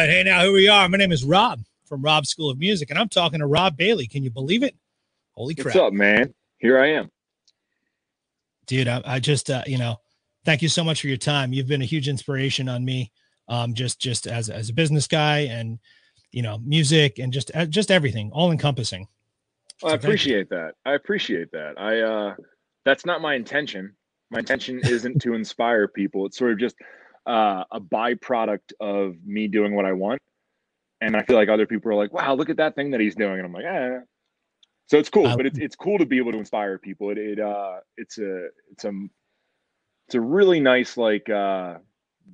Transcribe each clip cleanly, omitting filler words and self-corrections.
right. Hey, now here we are. My name is Rob from Rob's School of Music, and I'm talking to Rob Bailey. Can you believe it? Holy crap. What's up, man? Here I am. Dude, I just, thank you so much for your time. You've been a huge inspiration on me, just as a business guy and, music and just everything, all encompassing. Well, I appreciate that. That's not my intention. My intention isn't to inspire people. It's sort of just a byproduct of me doing what I want. And I feel like other people are like, wow, look at that thing that he's doing. And I'm like, eh. So it's cool, but it's cool to be able to inspire people. It's a really nice,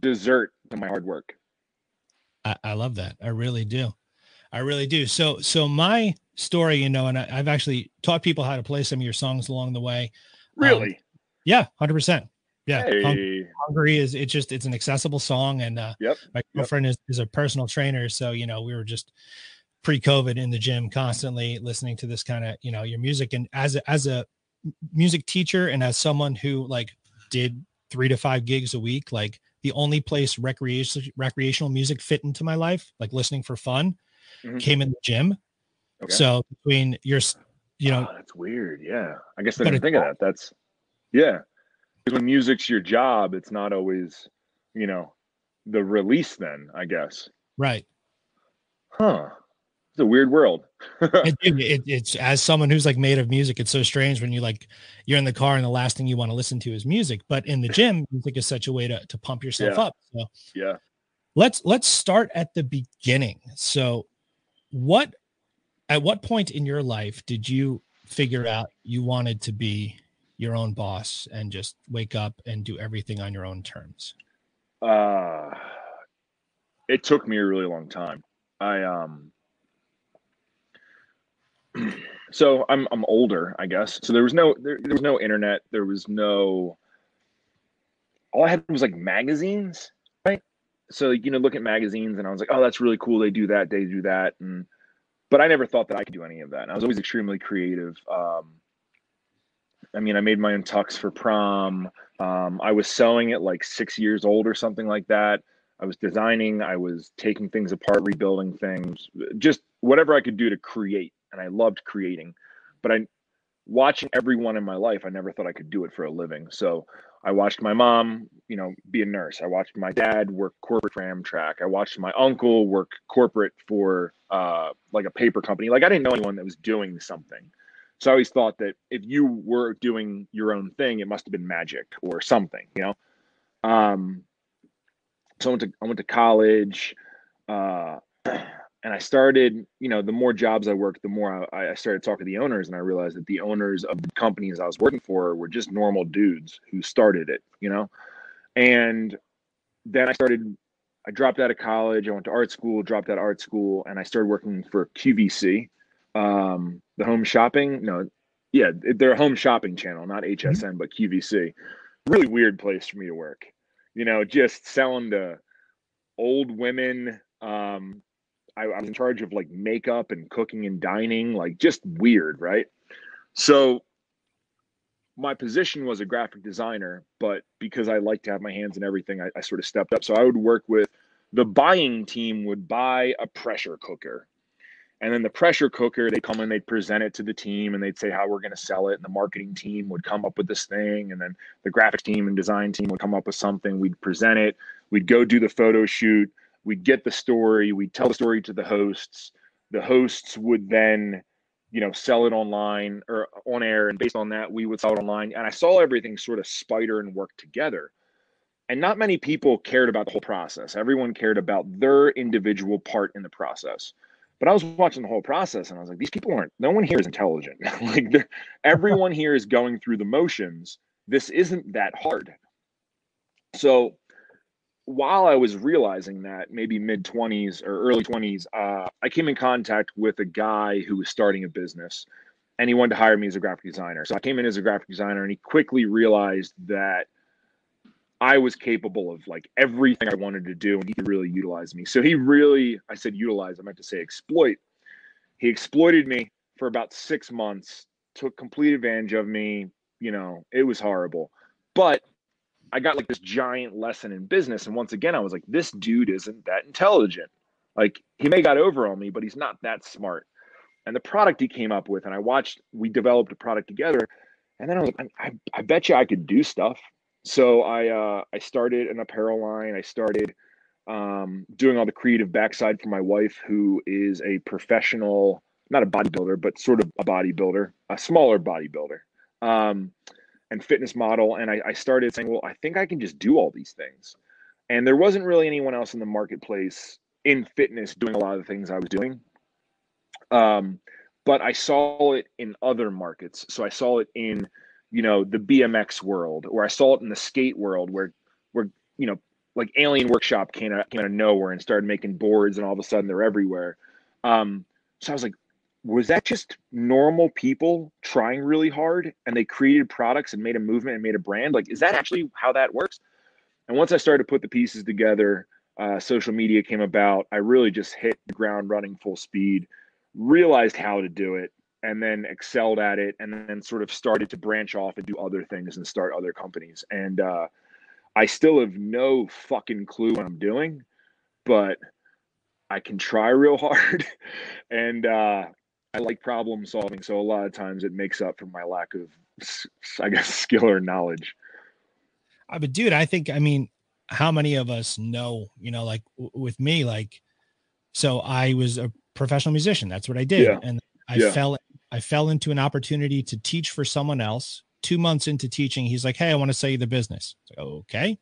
dessert to my hard work. I love that. I really do. So my story, and I've actually taught people how to play some of your songs along the way. Really? Yeah, 100%. Yeah. Hey. Hungry it's an accessible song. And my girlfriend is a personal trainer. So, we were just pre-COVID in the gym, constantly listening to this kind of, your music. And as a music teacher and as someone who did 3 to 5 gigs a week, the only place recreational music fit into my life, listening for fun, came in the gym. Okay. So between your, that's weird. Yeah. I guess I didn't think of that. Because when music's your job, it's not always, the release then, I guess. Right. Huh. It's a weird world. It's as someone who's made of music, it's so strange when you're in the car and the last thing you want to listen to is music. But in the gym, music is such a way to pump yourself up. So yeah. Let's start at the beginning. So at what point in your life did you figure out you wanted to be your own boss and just wake up and do everything on your own terms? It took me a really long time. So I'm older, I guess. So there was no internet. There was no, all I had was magazines, right? So look at magazines and I was like, oh, that's really cool. They do that. But I never thought that I could do any of that. And I was always extremely creative. I made my own tux for prom. I was sewing at 6 years old or something like that. I was designing. I was taking things apart, rebuilding things, just whatever I could do to create. And I loved creating. But watching everyone in my life, I never thought I could do it for a living. So I watched my mom, be a nurse. I watched my dad work corporate for Amtrak. I watched my uncle work corporate for a paper company. I didn't know anyone that was doing something. So I always thought that if you were doing your own thing, it must have been magic or something, So I went to college, and I started, the more jobs I worked, the more I started talking to the owners, and I realized that the owners of the companies I was working for were just normal dudes who started it, And then I dropped out of college. I went to art school, dropped out of art school, and I started working for QVC, the home shopping. They're a home shopping channel, not HSN, but QVC. Really weird place for me to work, just selling to old women. I was in charge of makeup and cooking and dining, just weird, right? So my position was a graphic designer, but because I like to have my hands in everything, I sort of stepped up. So I would work with the buying team would buy a pressure cooker. And then the pressure cooker, they'd come and they'd present it to the team and they'd say how we're going to sell it. And the marketing team would come up with this thing. And then the graphics team and design team would come up with something. We'd present it. We'd go do the photo shoot. We'd get the story. We'd tell the story to the hosts. The hosts would then, sell it online or on air. And based on that, we would sell it online. And I saw everything sort of spider and work together. And not many people cared about the whole process. Everyone cared about their individual part in the process. But I was watching the whole process and I was like, these people no one here is intelligent. Everyone here is going through the motions. This isn't that hard. So while I was realizing that, maybe mid-20s or early 20s, I came in contact with a guy who was starting a business and he wanted to hire me as a graphic designer. So I came in as a graphic designer and he quickly realized that I was capable of everything I wanted to do and he could really utilize me. So I said utilize, I meant to say exploit. He exploited me for about 6 months, took complete advantage of me. It was horrible. But I got this giant lesson in business. And once again, I was like, this dude isn't that intelligent. Like, he may got over on me, but he's not that smart. And the product he came up with, and we developed a product together. And then I was like, I bet you I could do stuff. So I started an apparel line. I started doing all the creative backside for my wife, who is a professional, not a bodybuilder, but sort of a bodybuilder, a smaller bodybuilder, and fitness model. And I started saying, well, I think I can just do all these things. And there wasn't really anyone else in the marketplace in fitness doing a lot of the things I was doing. But I saw it in other markets. So I saw it in, the BMX world, or I saw it in the skate world where, like Alien Workshop came out of nowhere and started making boards, and all of a sudden they're everywhere. So I was like, was that just normal people trying really hard and they created products and made a movement and made a brand? Like, is that actually how that works? And once I started to put the pieces together, social media came about. I really just hit the ground running full speed, realized how to do it, and then excelled at it, and then sort of started to branch off and do other things and start other companies. And I still have no fucking clue what I'm doing, but I can try real hard. And I like problem solving. So a lot of times it makes up for my lack of, I guess, skill or knowledge. But dude, how many of us know, like with me, like, so I was a professional musician. That's what I did. Yeah. And I fell into an opportunity to teach for someone else. 2 months into teaching, he's like, hey, I want to sell you the business. Like, okay.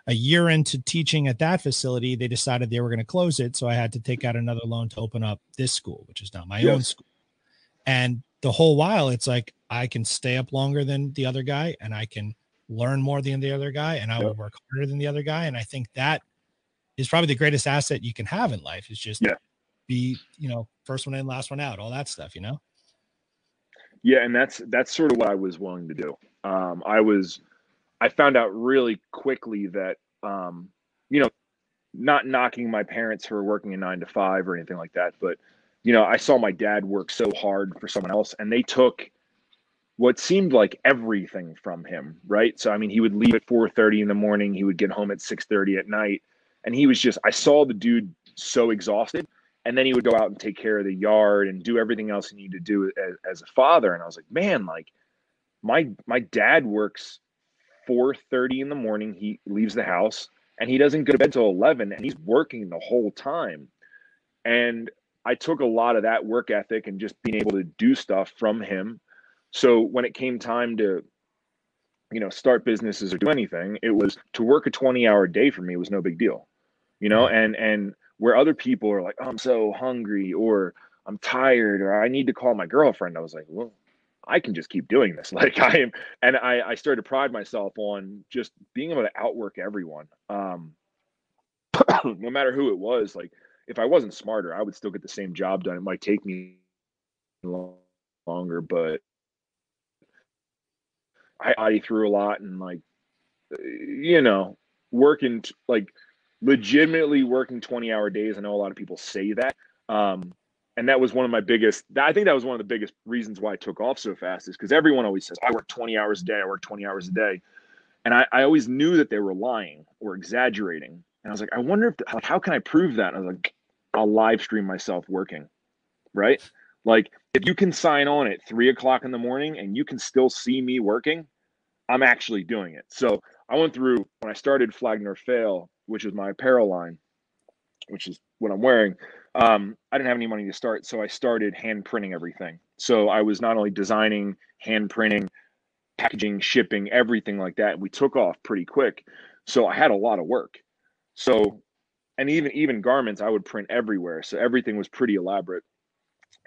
A year into teaching at that facility, they decided they were going to close it. So I had to take out another loan to open up this school, which is not my own school. And the whole while, it's like, I can stay up longer than the other guy, and I can learn more than the other guy, and I will work harder than the other guy. And I think that is probably the greatest asset you can have in life, is just be, first one in, last one out, all that stuff, Yeah. And that's sort of what I was willing to do. I found out really quickly that, not knocking my parents for working a 9 to 5 or anything like that, but, I saw my dad work so hard for someone else, and they took what seemed like everything from him. Right. So, he would leave at 4:30 in the morning. He would get home at 6:30 at night. And he was I saw the dude so exhausted, and then he would go out and take care of the yard and do everything else he needed to do as a father. And I was like, man, like my dad works 4:30 in the morning. He leaves the house and he doesn't go to bed till 11, and he's working the whole time. And I took a lot of that work ethic and just being able to do stuff from him. So when it came time to, start businesses or do anything, it was to work a 20-hour day for me was no big deal, and where other people are like, oh, I'm so hungry, or I'm tired, or I need to call my girlfriend. I was like, well, I can just keep doing this. Like I started to pride myself on just being able to outwork everyone. No matter who it was. Like, if I wasn't smarter, I would still get the same job done. It might take me longer, but I body through a lot, and working legitimately working 20-hour days. I know a lot of people say that. And that was one of my biggest, I think that was one of the biggest reasons why I took off so fast, is because everyone always says, I work 20 hours a day. I work 20 hours a day. And I always knew that they were lying or exaggerating. And I was like, I wonder how can I prove that? And I was like, I'll live stream myself working. Right. Like, if you can sign on at 3:00 in the morning and you can still see me working, I'm actually doing it. So I went through, when I started Flag Nor Fail, which is my apparel line, which is what I'm wearing. I didn't have any money to start, so I started hand printing everything. So I was not only designing, hand printing, packaging, shipping, everything like that. We took off pretty quick. So I had a lot of work. So, and even garments, I would print everywhere. So everything was pretty elaborate.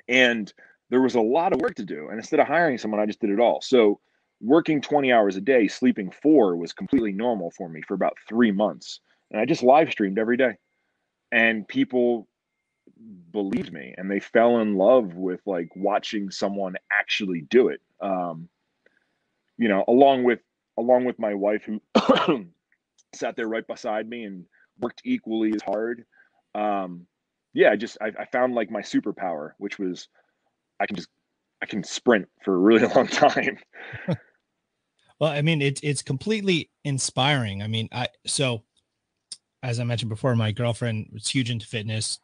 And there was a lot of work to do. And instead of hiring someone, I just did it all. So working 20 hours a day, sleeping 4 was completely normal for me for about 3 months. And I just live streamed every day. And people believed me, and they fell in love with watching someone actually do it. Along with my wife, who sat there right beside me and worked equally as hard. I found my superpower, which was I can sprint for a really long time. Well, it's completely inspiring. So as I mentioned before, my girlfriend was huge into fitness.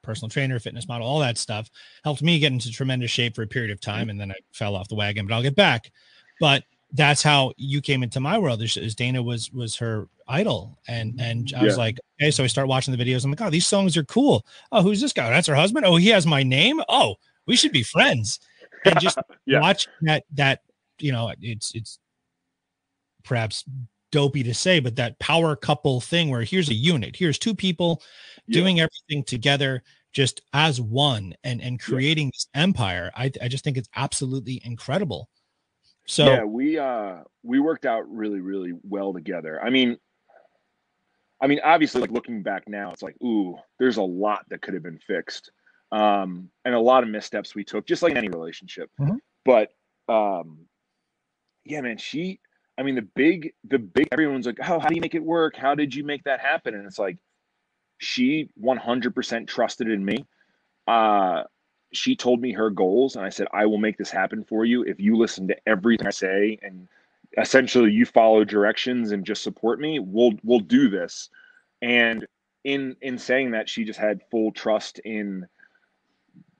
personal trainer, fitness model, all that stuff helped me get into tremendous shape for a period of time. And then I fell off the wagon, but I'll get back. But that's how you came into my world, is Dana was her idol. And I was like, okay, so I start watching the videos. I'm like, oh, these songs are cool. Oh, who's this guy? That's her husband. Oh, he has my name. Oh, we should be friends. And just watch that, you know, it's perhaps dopey to say, but that power couple thing where here's a unit, here's two people doing everything together, just as one, and creating this empire. I just think it's absolutely incredible. So we worked out really, really well together. I mean, obviously, like looking back now, it's like, ooh, there's a lot that could have been fixed. And a lot of missteps we took, just like in any relationship. But yeah, man, the big, everyone's like, oh, how do you make it work? How did you make that happen? And it's like, she 100% trusted in me. She told me her goals, and I said, I will make this happen for you if you listen to everything I say, and essentially you follow directions and just support me. We'll do this. And in saying that, she just had full trust in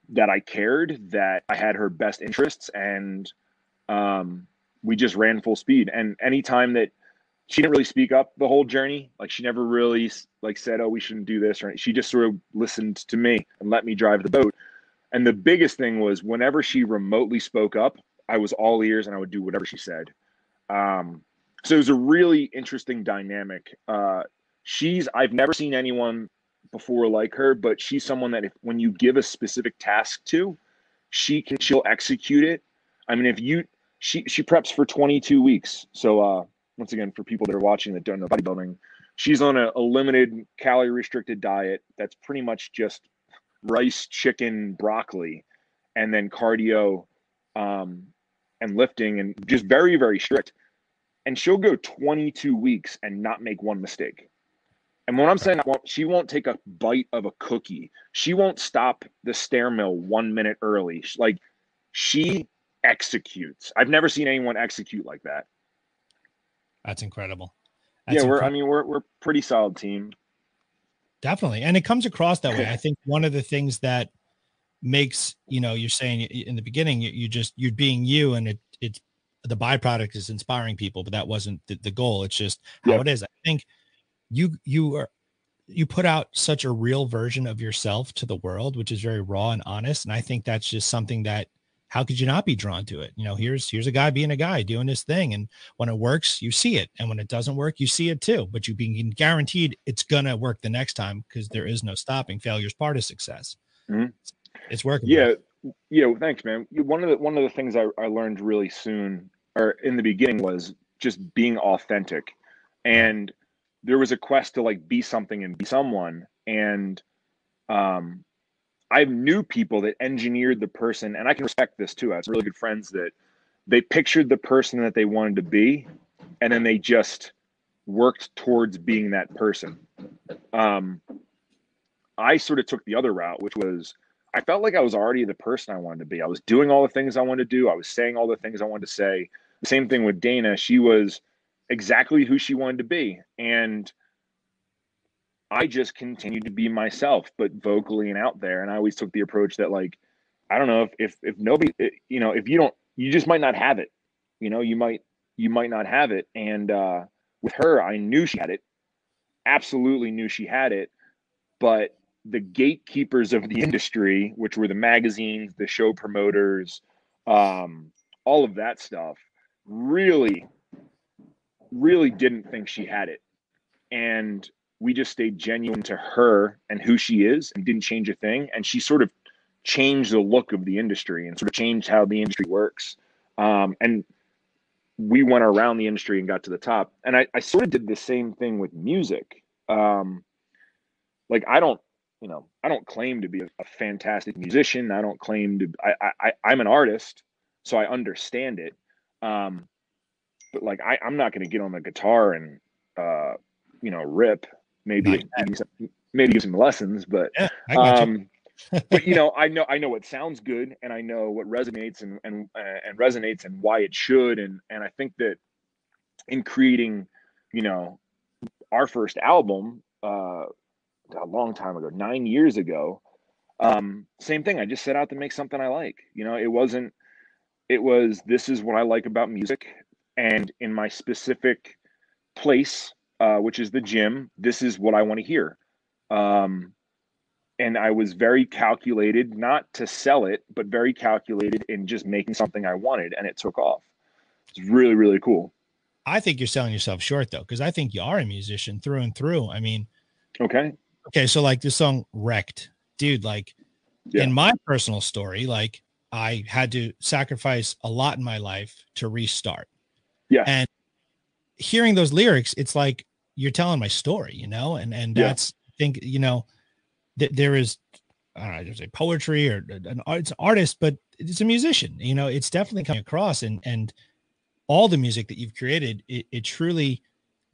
that I cared, that I had her best interests, and we just ran full speed. And anytime that she didn't really speak up the whole journey, like she never really like said, oh, we shouldn't do this, or she just sort of listened to me and let me drive the boat. And the biggest thing was whenever she remotely spoke up, I was all ears and I would do whatever she said. So it was a really interesting dynamic. I've never seen anyone before like her, but she's someone that when you give a specific task to, she'll execute it. I mean, she preps for 22 weeks. So once again, for people that are watching that don't know bodybuilding, she's on a limited calorie restricted diet that's pretty much just rice, chicken, broccoli, and then cardio and lifting, and just very, very strict. And she'll go 22 weeks and not make one mistake. And when I'm saying she won't take a bite of a cookie, she won't stop the stair mill 1 minute early. Like, she executes. I've never seen anyone execute like that. That's incredible. We're pretty solid team. Definitely. And it comes across that way. I think one of the things that makes, you're saying in the beginning, you're being you, and it's the byproduct is inspiring people, but that wasn't the goal. It's just how it is. I think you put out such a real version of yourself to the world, which is very raw and honest. And I think that's just something that, how could you not be drawn to it? Here's a guy being a guy doing his thing. And when it works, you see it. And when it doesn't work, you see it too, but you being guaranteed it's going to work the next time, because there is no stopping. Failure's part of success. Mm-hmm. It's working. Yeah. Yeah. Thanks, man. One of the things I learned really soon, or in the beginning, was just being authentic. And there was a quest to like be something and be someone. And, I knew people that engineered the person, and I can respect this too. I have some really good friends that they pictured the person that they wanted to be, and then they just worked towards being that person. I sort of took the other route, which was I felt like I was already the person I wanted to be. I was doing all the things I wanted to do. I was saying all the things I wanted to say. The same thing with Dana. She was exactly who she wanted to be. And I just continued to be myself, but vocally and out there. And I always took the approach that, like, I don't know if nobody, if you just might not have it, you might not have it. And with her, I knew she had it, absolutely knew she had it. But the gatekeepers of the industry, which were the magazines, the show promoters, all of that stuff, really, really didn't think she had it. And we just stayed genuine to her and who she is, and didn't change a thing. And she sort of changed the look of the industry and sort of changed how the industry works. And we went around the industry and got to the top. And I sort of did the same thing with music. Like, I don't claim to be a fantastic musician. I don't claim to, I'm an artist, so I understand it. But like, I'm not going to get on the guitar and, rip. Maybe give some lessons, but yeah, I got you. But I know what sounds good, and I know what resonates and resonates, and why it should. And I think that in creating, our first album, a long time ago, 9 years ago. Same thing. I just set out to make something I like. You know, this is what I like about music. And in my specific place, which is the gym, this is what I want to hear. And I was very calculated, not to sell it, but very calculated in just making something I wanted, and it took off. It's really, really cool. I think you're selling yourself short though, because I think you are a musician through and through. I mean, okay. So like this song Wrecked, dude, like in my personal story, like I had to sacrifice a lot in my life to restart. Yeah. And hearing those lyrics, it's like you're telling my story, you know, and that's, I think, you know, there is, I don't know, there's a poetry or it's an artist, but it's a musician, you know, it's definitely coming across, and all the music that you've created, it truly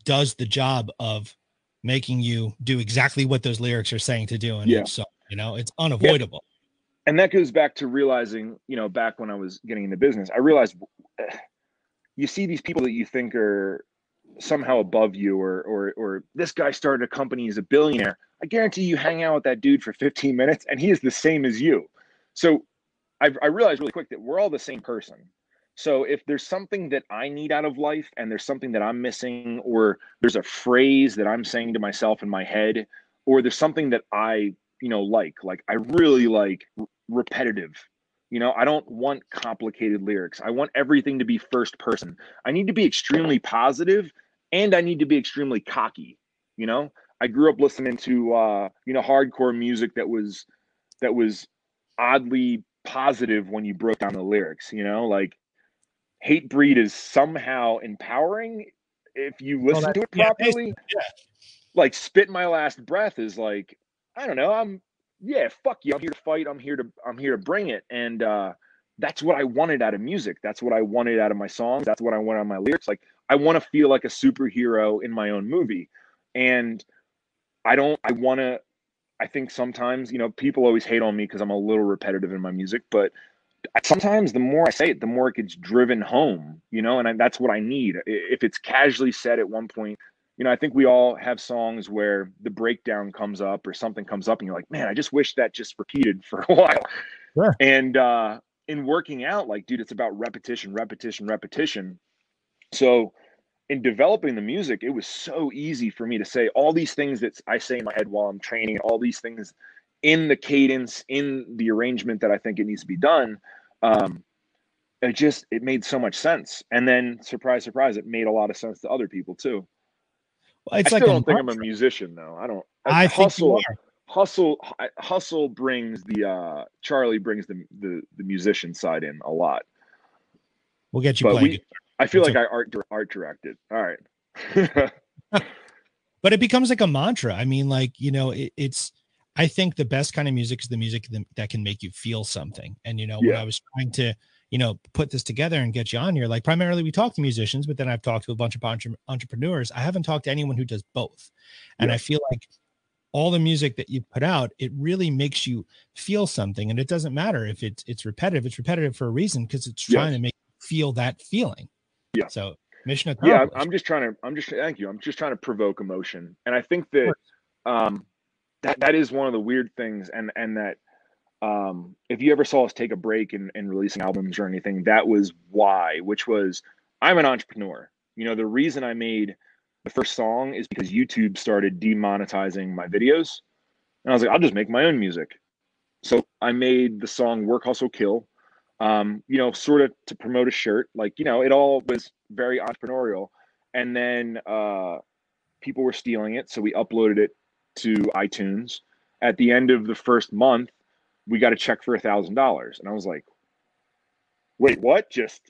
does the job of making you do exactly what those lyrics are saying to do. And so, you know, it's unavoidable. Yeah. And that goes back to realizing, you know, back when I was getting into business, I realized you see these people that you think are somehow above you, or this guy started a company, he's a billionaire. I guarantee you hang out with that dude for 15 minutes and he is the same as you. So I realized really quick that we're all the same person. So if there's something that I need out of life and there's something that I'm missing, or there's a phrase that I'm saying to myself in my head, or there's something that I, you know, like I really like repetitive, you know, I don't want complicated lyrics. I want everything to be first person. I need to be extremely positive, and I need to be extremely cocky. You know, I grew up listening to, you know, hardcore music that was oddly positive when you broke down the lyrics, you know, like Hatebreed is somehow empowering if you listen to it properly. Like Spit My Last Breath is like, I don't know, fuck you, I'm here to fight, I'm here to bring it. And that's what I wanted out of music. That's what I wanted out of my songs. That's what I want out of my lyrics. Like, I want to feel like a superhero in my own movie. And I think sometimes, you know, people always hate on me because I'm a little repetitive in my music, but sometimes the more I say it, the more it gets driven home, you know, and that's what I need. If it's casually said at one point, you know, I think we all have songs where the breakdown comes up or something comes up and you're like, man, I just wish that just repeated for a while. Sure. And in working out, like, dude, it's about repetition. So in developing the music, it was so easy for me to say all these things that I say in my head while I'm training, all these things in the cadence, in the arrangement that I think it needs to be done. It made so much sense. And then surprise, surprise, it made a lot of sense to other people too. Well, I still don't think I'm a musician though. I don't. I think you are. Hustle brings the Charlie brings the musician side in a lot. We'll get you playing. I feel like I art directed. All right. But it becomes like a mantra. I mean, like, you know, it's, I think the best kind of music is the music that can make you feel something. And, you know, when I was trying to, you know, put this together and get you on here, like primarily we talk to musicians, but then I've talked to a bunch of entrepreneurs. I haven't talked to anyone who does both. And I feel like all the music that you put out, it really makes you feel something. And it doesn't matter if it's repetitive. It's repetitive for a reason, because it's trying to make you feel that feeling. Yeah. So mission accomplished. Yeah, thank you. I'm just trying to provoke emotion. And I think that that is one of the weird things. And that if you ever saw us take a break in releasing albums or anything, that was why, which was, I'm an entrepreneur. You know, the reason I made the first song is because YouTube started demonetizing my videos. And I was like, I'll just make my own music. So I made the song Work, Hustle, Kill. You know, sort of to promote a shirt, like, you know, it all was very entrepreneurial. And then people were stealing it. So we uploaded it to iTunes. At the end of the first month, we got a check for $1,000. And I was like, wait, what? Just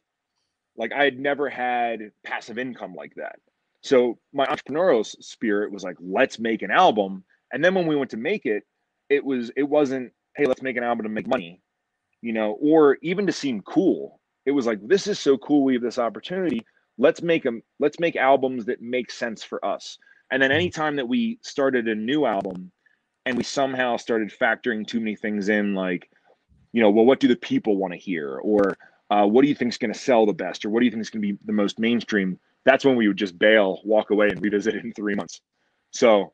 like, I had never had passive income like that. So my entrepreneurial spirit was like, let's make an album. And then when we went to make it, it wasn't, hey, let's make an album to make money. You know, or even to seem cool. It was like, this is so cool. We have this opportunity. Let's make albums that make sense for us. And then anytime that we started a new album and we somehow started factoring too many things in, like, you know, well, what do the people want to hear? Or what do you think is going to sell the best? Or what do you think is going to be the most mainstream? That's when we would just bail, walk away, and revisit it in 3 months. So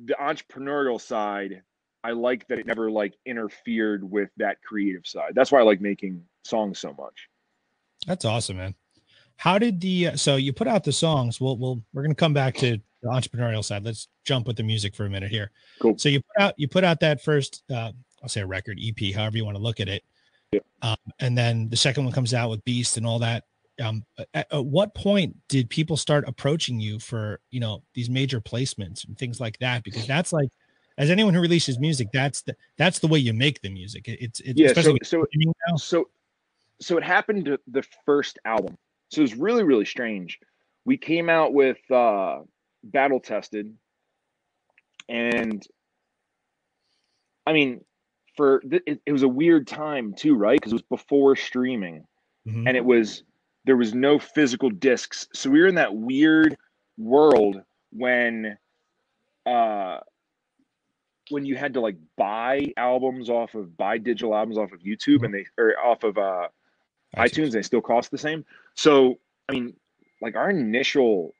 the entrepreneurial side, I like that it never like interfered with that creative side. That's why I like making songs so much. That's awesome, man. How did so you put out the songs? We're going to come back to the entrepreneurial side. Let's jump with the music for a minute here. Cool. So you put out that first, I'll say a record, EP, however you want to look at it. Yeah. And then the second one comes out with Beast and all that. At what point did people start approaching you for, these major placements and things like that? Because that's like, as anyone who releases music, that's the way you make the music. It's yeah. So it happened to the first album. So it was really, really strange. We came out with Battle Tested, and I mean, it was a weird time too, right? Because it was before streaming, and there was no physical discs. So we were in that weird world when you had to like buy digital albums off of YouTube, or off of iTunes, they still cost the same. So, I mean, like our initial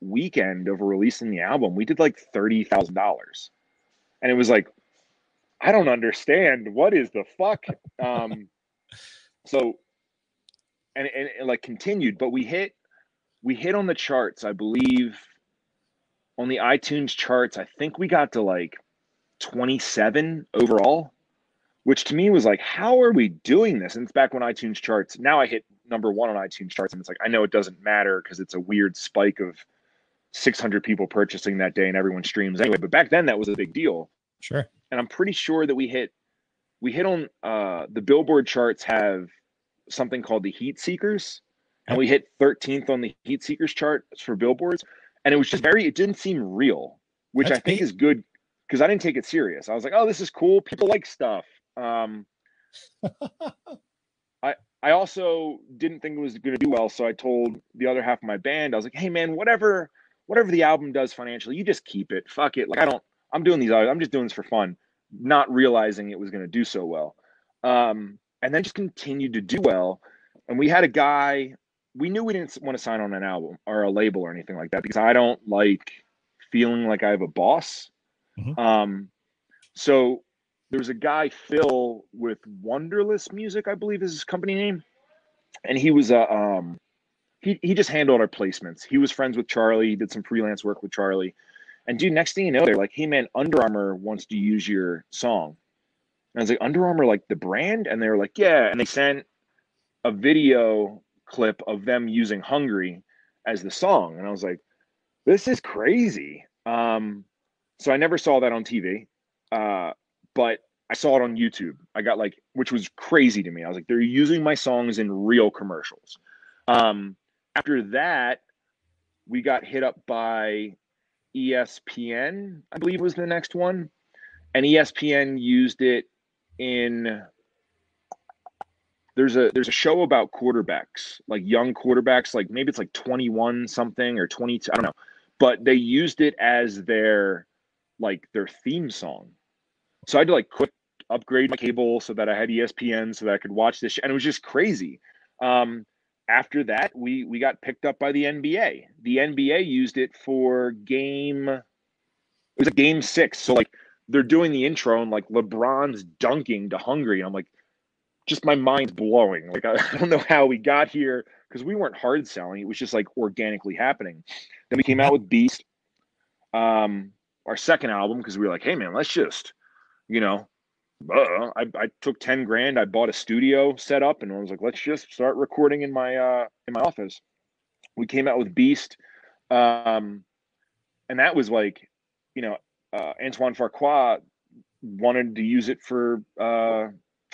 weekend of releasing the album, we did like $30,000. And it was like, I don't understand. What is the fuck? So, and it like continued, but we hit on the charts, I believe, on the iTunes charts. I think we got to like 27 overall, which to me was like, how are we doing this? And it's back when iTunes charts, now I hit number 1 on iTunes charts, and it's like, I know it doesn't matter because it's a weird spike of 600 people purchasing that day and everyone streams anyway. But back then that was a big deal. Sure. And I'm pretty sure that we hit on the Billboard charts have something called the Heat Seekers, and we hit 13th on the Heat Seekers chart for Billboards. And it was just it didn't seem real, which I think is good, because I didn't take it serious. I was like, oh, this is cool. People like stuff. I also didn't think it was going to do well, so I told the other half of my band, I was like, hey man, whatever the album does financially, you just keep it. Fuck it. Like I'm doing these, I'm just doing this for fun, not realizing it was going to do so well. And then just continued to do well. And we had a guy, we knew we didn't want to sign on an album or a label or anything like that, because I don't like feeling like I have a boss. So there was a guy, Phil, with Wonderless Music, I believe is his company name. And he was he just handled our placements. He was friends with Charlie. He did some freelance work with Charlie. And dude, next thing you know, they're like, hey man, Under Armour wants to use your song. And I was like, Under Armour, like the brand? And they were like, yeah. And they sent a video clip of them using Hungry as the song. And I was like, this is crazy. So I never saw that on TV. But I saw it on YouTube. I got like, which was crazy to me. I was like, they're using my songs in real commercials. After that, we got hit up by ESPN, I believe was the next one. And ESPN used it in, there's a show about quarterbacks, like young quarterbacks, like maybe it's like 21 something or 22, I don't know. But they used it as their theme song. So I had to like quick upgrade my cable so that I had ESPN so that I could watch this. And it was just crazy. After that, we got picked up by the NBA. The NBA used it for it was a game 6. So like they're doing the intro and like LeBron's dunking to Hungry. And I'm like, just my mind's blowing. Like, I don't know how we got here, because we weren't hard selling. It was just like organically happening. Then we came out with Beast, our second album, because we were like, hey man, let's just, I took 10 grand. I bought a studio set up, and I was like, let's just start recording in my office. We came out with Beast. And that was like, Antoine Farquhar wanted to use it for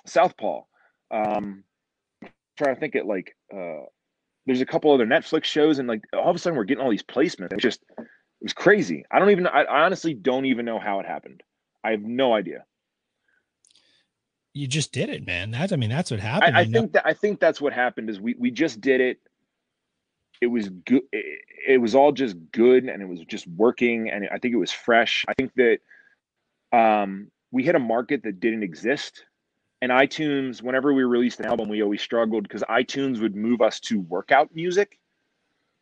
South Paw. Trying to think it like there's a couple other Netflix shows, and like all of a sudden we're getting all these placements. It was crazy. I honestly don't even know how it happened. I have no idea. You just did it, man. That's what happened. I think that's what happened is we just did it. It was good. It was all just good, and it was just working, and I think it was fresh. I think that we hit a market that didn't exist. And iTunes, whenever we released an album, we always struggled because iTunes would move us to workout music.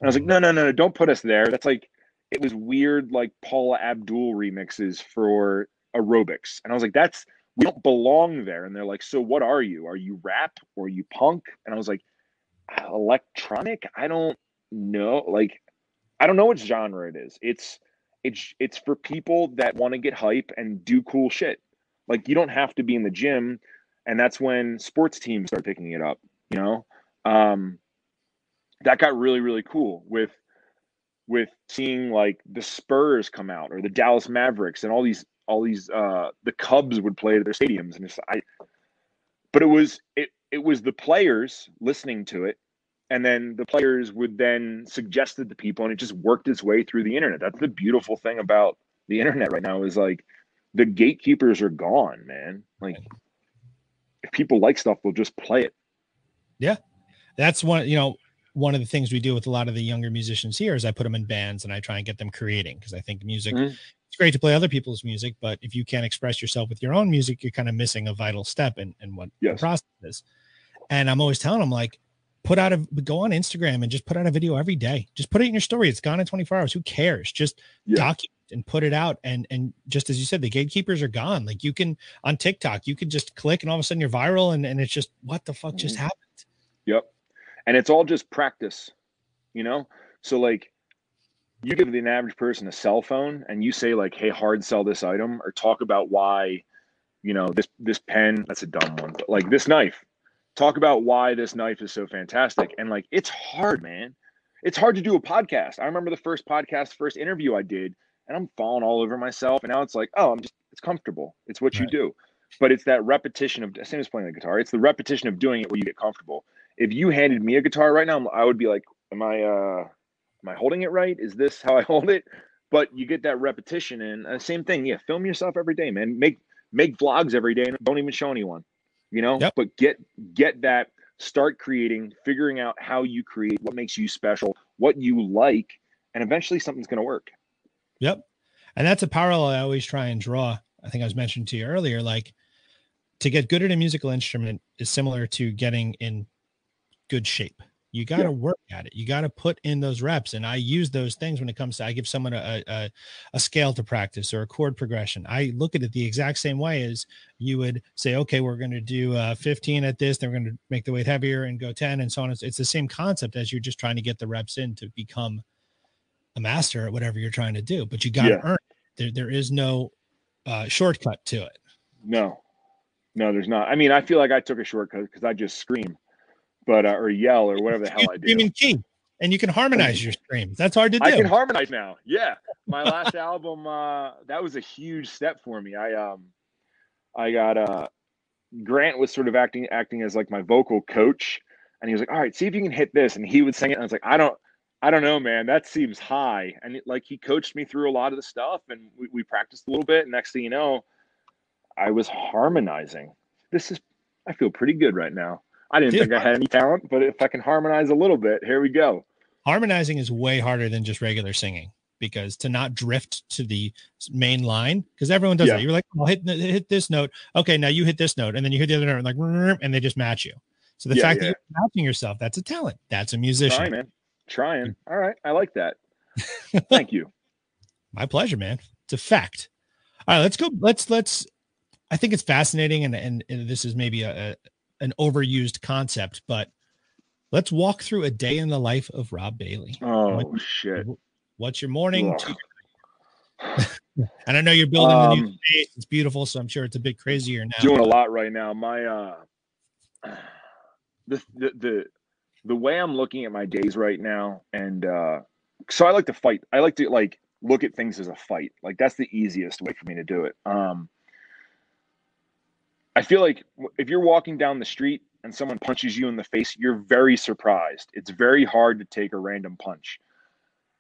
And I was like, no, don't put us there. That's like, it was weird, like Paula Abdul remixes for aerobics. And I was like, we don't belong there. And they're like, so what are you? Are you rap or are you punk? And I was like, electronic? I don't know. Like, I don't know what genre it is. It's for people that want to get hype and do cool shit. Like, you don't have to be in the gym. And that's when sports teams start picking it up, you know? That got really, really cool with seeing like the Spurs come out or the Dallas Mavericks and all these the Cubs would play at their stadiums. And but it was the players listening to it. And then the players would then suggest it to people, and it just worked its way through the internet. That's the beautiful thing about the internet right now, is like the gatekeepers are gone, man. Like, if people like stuff, they'll just play it. Yeah. That's one of the things we do with a lot of the younger musicians here is I put them in bands and I try and get them creating, because I think music, it's great to play other people's music, but if you can't express yourself with your own music, you're kind of missing a vital step in what the process is. And I'm always telling them, like, go on Instagram and just put out a video every day. Just put it in your story. It's gone in 24 hours. Who cares? Just document and put it out. And just as you said, the gatekeepers are gone. Like, you can, on TikTok, you can just click and all of a sudden you're viral, and it's just, what the fuck just happened? Yep. And it's all just practice, you know? So like, you give the average person a cell phone and you say like, hey, hard sell this item, or talk about why, you know, this pen, that's a dumb one, but like this knife, talk about why this knife is so fantastic. And like, it's hard, man. It's hard to do a podcast. I remember the first interview I did, and I'm falling all over myself. And now it's like, oh, it's comfortable. It's what you do. But it's that repetition of, same as playing the guitar. It's the repetition of doing it where you get comfortable. If you handed me a guitar right now, I would be like, am I holding it right? Is this how I hold it? But you get that repetition, and same thing. Yeah. Film yourself every day, man. Make vlogs every day, and don't even show anyone. You know, but get that, start creating, figuring out how you create, what makes you special, what you like, and eventually something's going to work. Yep. And that's a parallel I always try and draw. I think I was mentioning to you earlier, like, to get good at a musical instrument is similar to getting in good shape. You got to work at it. You got to put in those reps. And I use those things when it comes to, I give someone a scale to practice or a chord progression. I look at it the exact same way as you would say, okay, we're going to do 15 at this. Then we're going to make the weight heavier and go 10 and so on. It's the same concept as you're just trying to get the reps in to become a master at whatever you're trying to do, but you got to earn it. There is no shortcut to it. No, there's not. I mean, I feel like I took a shortcut because I just scream. But or yell or whatever the hell I do. Scream in key, and you can harmonize your screams. That's hard to do. I can harmonize now. Yeah, my last album, that was a huge step for me. I got Grant was sort of acting as like my vocal coach, and he was like, "All right, see if you can hit this," and he would sing it. And I was like, "I don't know, man. That seems high." And he coached me through a lot of the stuff, and we practiced a little bit. And next thing you know, I was harmonizing. I feel pretty good right now. I didn't think I had any talent, but if I can harmonize a little bit, here we go. Harmonizing is way harder than just regular singing, because to not drift to the main line, because everyone does that. You're like, I'll hit this note. Okay, now you hit this note, and then you hit the other note, like, and they just match you. So the fact that you're matching yourself, that's a talent. That's a musician. Trying. All right. I like that. Thank you. My pleasure, man. It's a fact. All right, let's go. Let's, I think it's fascinating. And this is maybe an overused concept, but let's walk through a day in the life of Rob Bailey. Oh, shit. What's your morning? And I know you're building the new space. It's beautiful. So I'm sure it's a bit crazier now. Doing a lot right now. My, the way I'm looking at my days right now. And, so I like to fight. I like to like look at things as a fight. Like, that's the easiest way for me to do it. I feel like if you're walking down the street and someone punches you in the face, you're very surprised. It's very hard to take a random punch.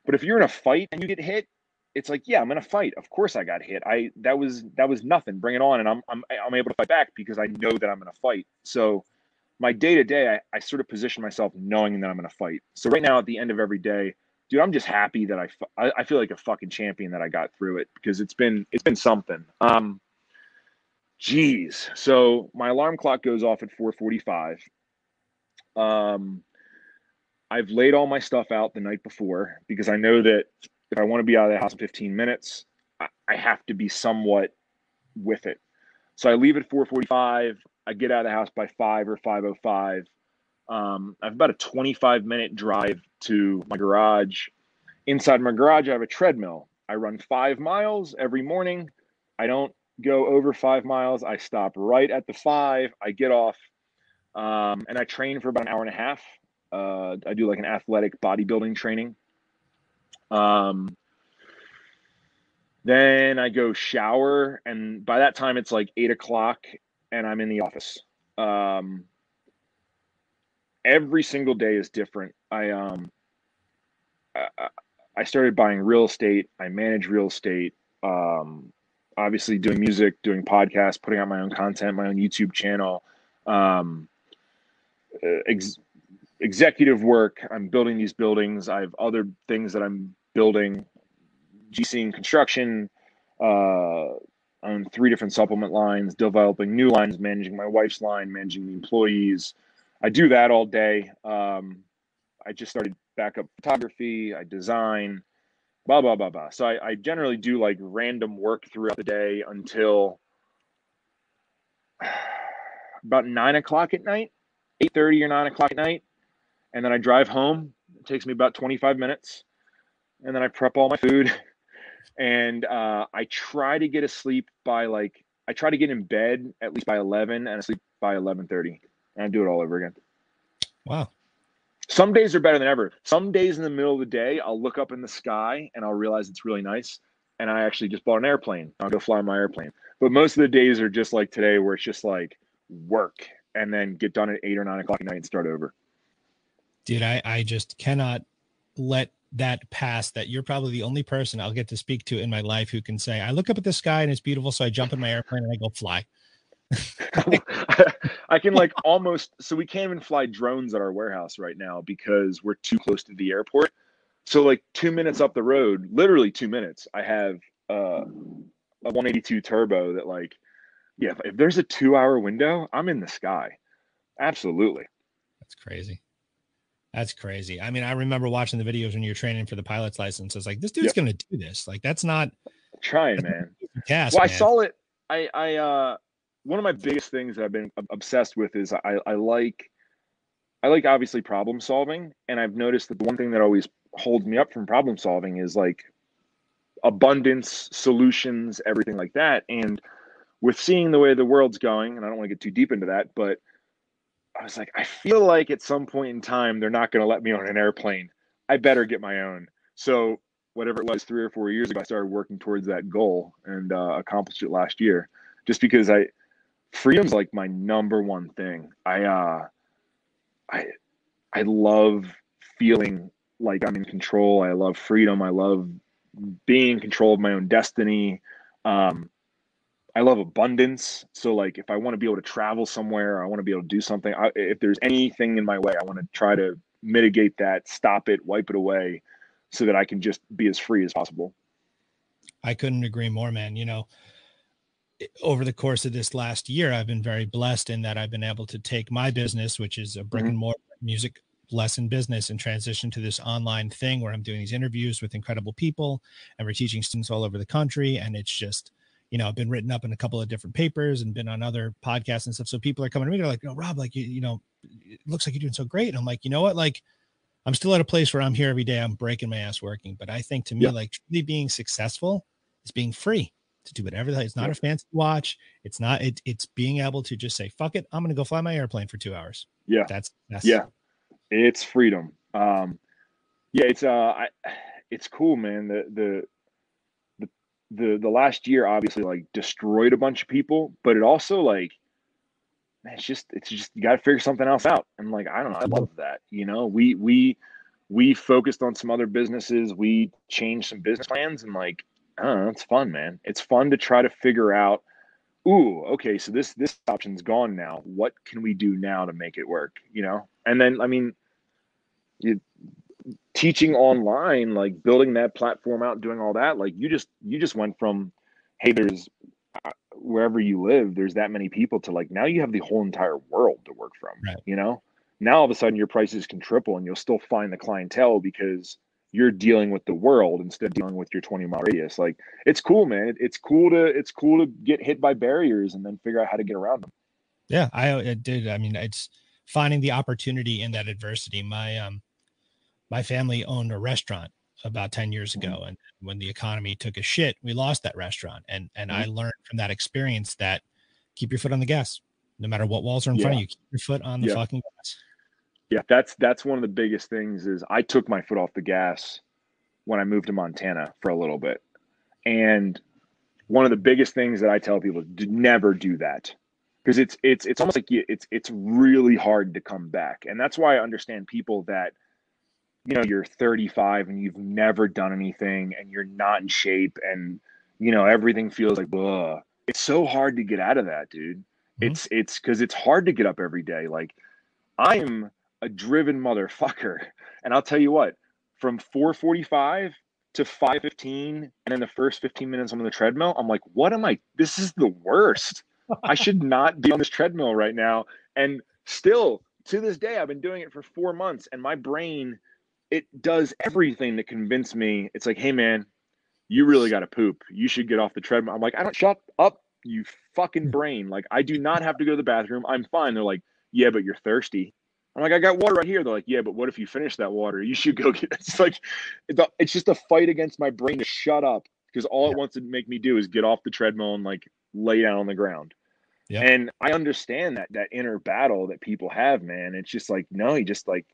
But if you're in a fight and you get hit, it's like, yeah, I'm in a fight. Of course I got hit. That was nothing. Bring it on. And I'm able to fight back because I know that I'm in a fight. So my day to day, I sort of position myself knowing that I'm in a fight. So right now at the end of every day, dude, I'm just happy that I feel like a fucking champion that I got through it, because it's been something. Geez. So my alarm clock goes off at 4:45. I've laid all my stuff out the night before because I know that if I want to be out of the house in 15 minutes, I have to be somewhat with it. So I leave at 4:45. I get out of the house by 5 or 5:05. I have about a 25-minute drive to my garage. Inside my garage, I have a treadmill. I run 5 miles every morning. I don't go over 5 miles. I stop right at the 5. I get off, and I train for about an hour and a half. I do like an athletic bodybuilding training. Then I go shower, and by that time it's like 8 o'clock, and I'm in the office. Every single day is different. I started buying real estate. I manage real estate. Obviously doing music, doing podcasts, putting out my own content, my own YouTube channel. Executive work. I'm building these buildings. I have other things that I'm building. GCing construction, on 3 different supplement lines, developing new lines, managing my wife's line, managing the employees. I do that all day. I just started backup photography. I design, blah, blah, blah, blah. So I generally do like random work throughout the day until about 9 o'clock at night, 8:30 or 9 o'clock at night. And then I drive home. It takes me about 25 minutes. And then I prep all my food. And I try to get asleep by I try to get in bed at least by 11 and asleep by 11:30. And I do it all over again. Wow. Some days are better than ever. Some days in the middle of the day, I'll look up in the sky and I'll realize it's really nice. And I actually just bought an airplane. I'll go fly my airplane. But most of the days are just like today, where it's just like work and then get done at 8 or 9 o'clock at night and start over. Dude, I just cannot let that pass, that you're probably the only person I'll get to speak to in my life who can say, I look up at the sky and it's beautiful, so I jump in my airplane and I go fly. I can almost, so we can't even fly drones at our warehouse right now because we're too close to the airport. So 2 minutes up the road, literally 2 minutes, I have a 182 turbo that if there's a 2-hour window, I'm in the sky. Absolutely. That's crazy. That's crazy. I mean, I remember watching the videos when you're training for the pilot's license. I was like, this dude's going to do this. That's not trying, man. Task, well, man. I saw it. I one of my biggest things that I've been obsessed with is I like obviously problem solving. And I've noticed that the one thing that always holds me up from problem solving is abundance, solutions, everything like that. And with seeing the way the world's going, and I don't want to get too deep into that, but I was like, I feel like at some point in time, they're not going to let me on an airplane. I better get my own. So whatever it was 3 or 4 years ago, I started working towards that goal and accomplished it last year, just because freedom's my number one thing. I love feeling like I'm in control. I love freedom. I love being in control of my own destiny. I love abundance. So if I want to be able to travel somewhere, I want to be able to do something. If there's anything in my way, I want to try to mitigate that, stop it, wipe it away, so that I can just be as free as possible. I couldn't agree more, man. Over the course of this last year, I've been very blessed in that I've been able to take my business, which is a brick and mortar music lesson business, and transition to this online thing where I'm doing these interviews with incredible people and we're teaching students all over the country. And it's just, I've been written up in a couple of different papers and been on other podcasts and stuff. So people are coming to me, they're like, Rob, it looks like you're doing so great. And I'm like, you know what? I'm still at a place where I'm here every day. I'm breaking my ass working. But I think to me, truly being successful is being free to do whatever. It's not a fancy watch. It's not, it's being able to just say, fuck it, I'm going to go fly my airplane for 2 hours. Yeah. It's freedom. It's cool, man. The last year obviously destroyed a bunch of people, but it also man, it's just you got to figure something else out. And I don't know, I love that. We focused on some other businesses. We changed some business plans, and I don't know, it's fun, man. It's fun to try to figure out, ooh, okay, so this option's gone now. What can we do now to make it work? And then, I mean, teaching online, building that platform out, doing all that, you just went from, hey, there's wherever you live, there's that many people, to now you have the whole entire world to work from. Right. Now all of a sudden your prices can triple and you'll still find the clientele because you're dealing with the world instead of dealing with your 20-mile radius. Like, it's cool, man. It's cool to get hit by barriers and then figure out how to get around them. Yeah, I did. I mean, it's finding the opportunity in that adversity. My family owned a restaurant about 10 years ago. And when the economy took a shit, we lost that restaurant. And I learned from that experience that keep your foot on the gas, no matter what walls are in front of you, keep your foot on the fucking gas. Yeah. That's one of the biggest things is I took my foot off the gas when I moved to Montana for a little bit. And one of the biggest things that I tell people is never do that. Because it's almost like it's really hard to come back. And that's why I understand people that, you know, you're 35 and you've never done anything and you're not in shape and, you know, everything feels like, blah. It's so hard to get out of that, dude. It's because it's hard to get up every day. Like, I'm a driven motherfucker. And I'll tell you what, from 4:45 to 5:15, and in the first 15 minutes I'm on the treadmill, I'm like, what am I? This is the worst. I should not be on this treadmill right now. And still, to this day, I've been doing it for 4 months, and my brain, it does everything to convince me. It's like, hey, man, you really got to poop. You should get off the treadmill. I'm like, I don't, shut up, you fucking brain. Like, I do not have to go to the bathroom. I'm fine. They're like, yeah, but you're thirsty. I'm like, I got water right here. They're like, yeah, but what if you finish that water? You should go get it. It's like, it's just a fight against my brain to shut up, because all it wants to make me do is get off the treadmill and like lay down on the ground. Yeah. And I understand that inner battle that people have, man. It's just like, no, you just like,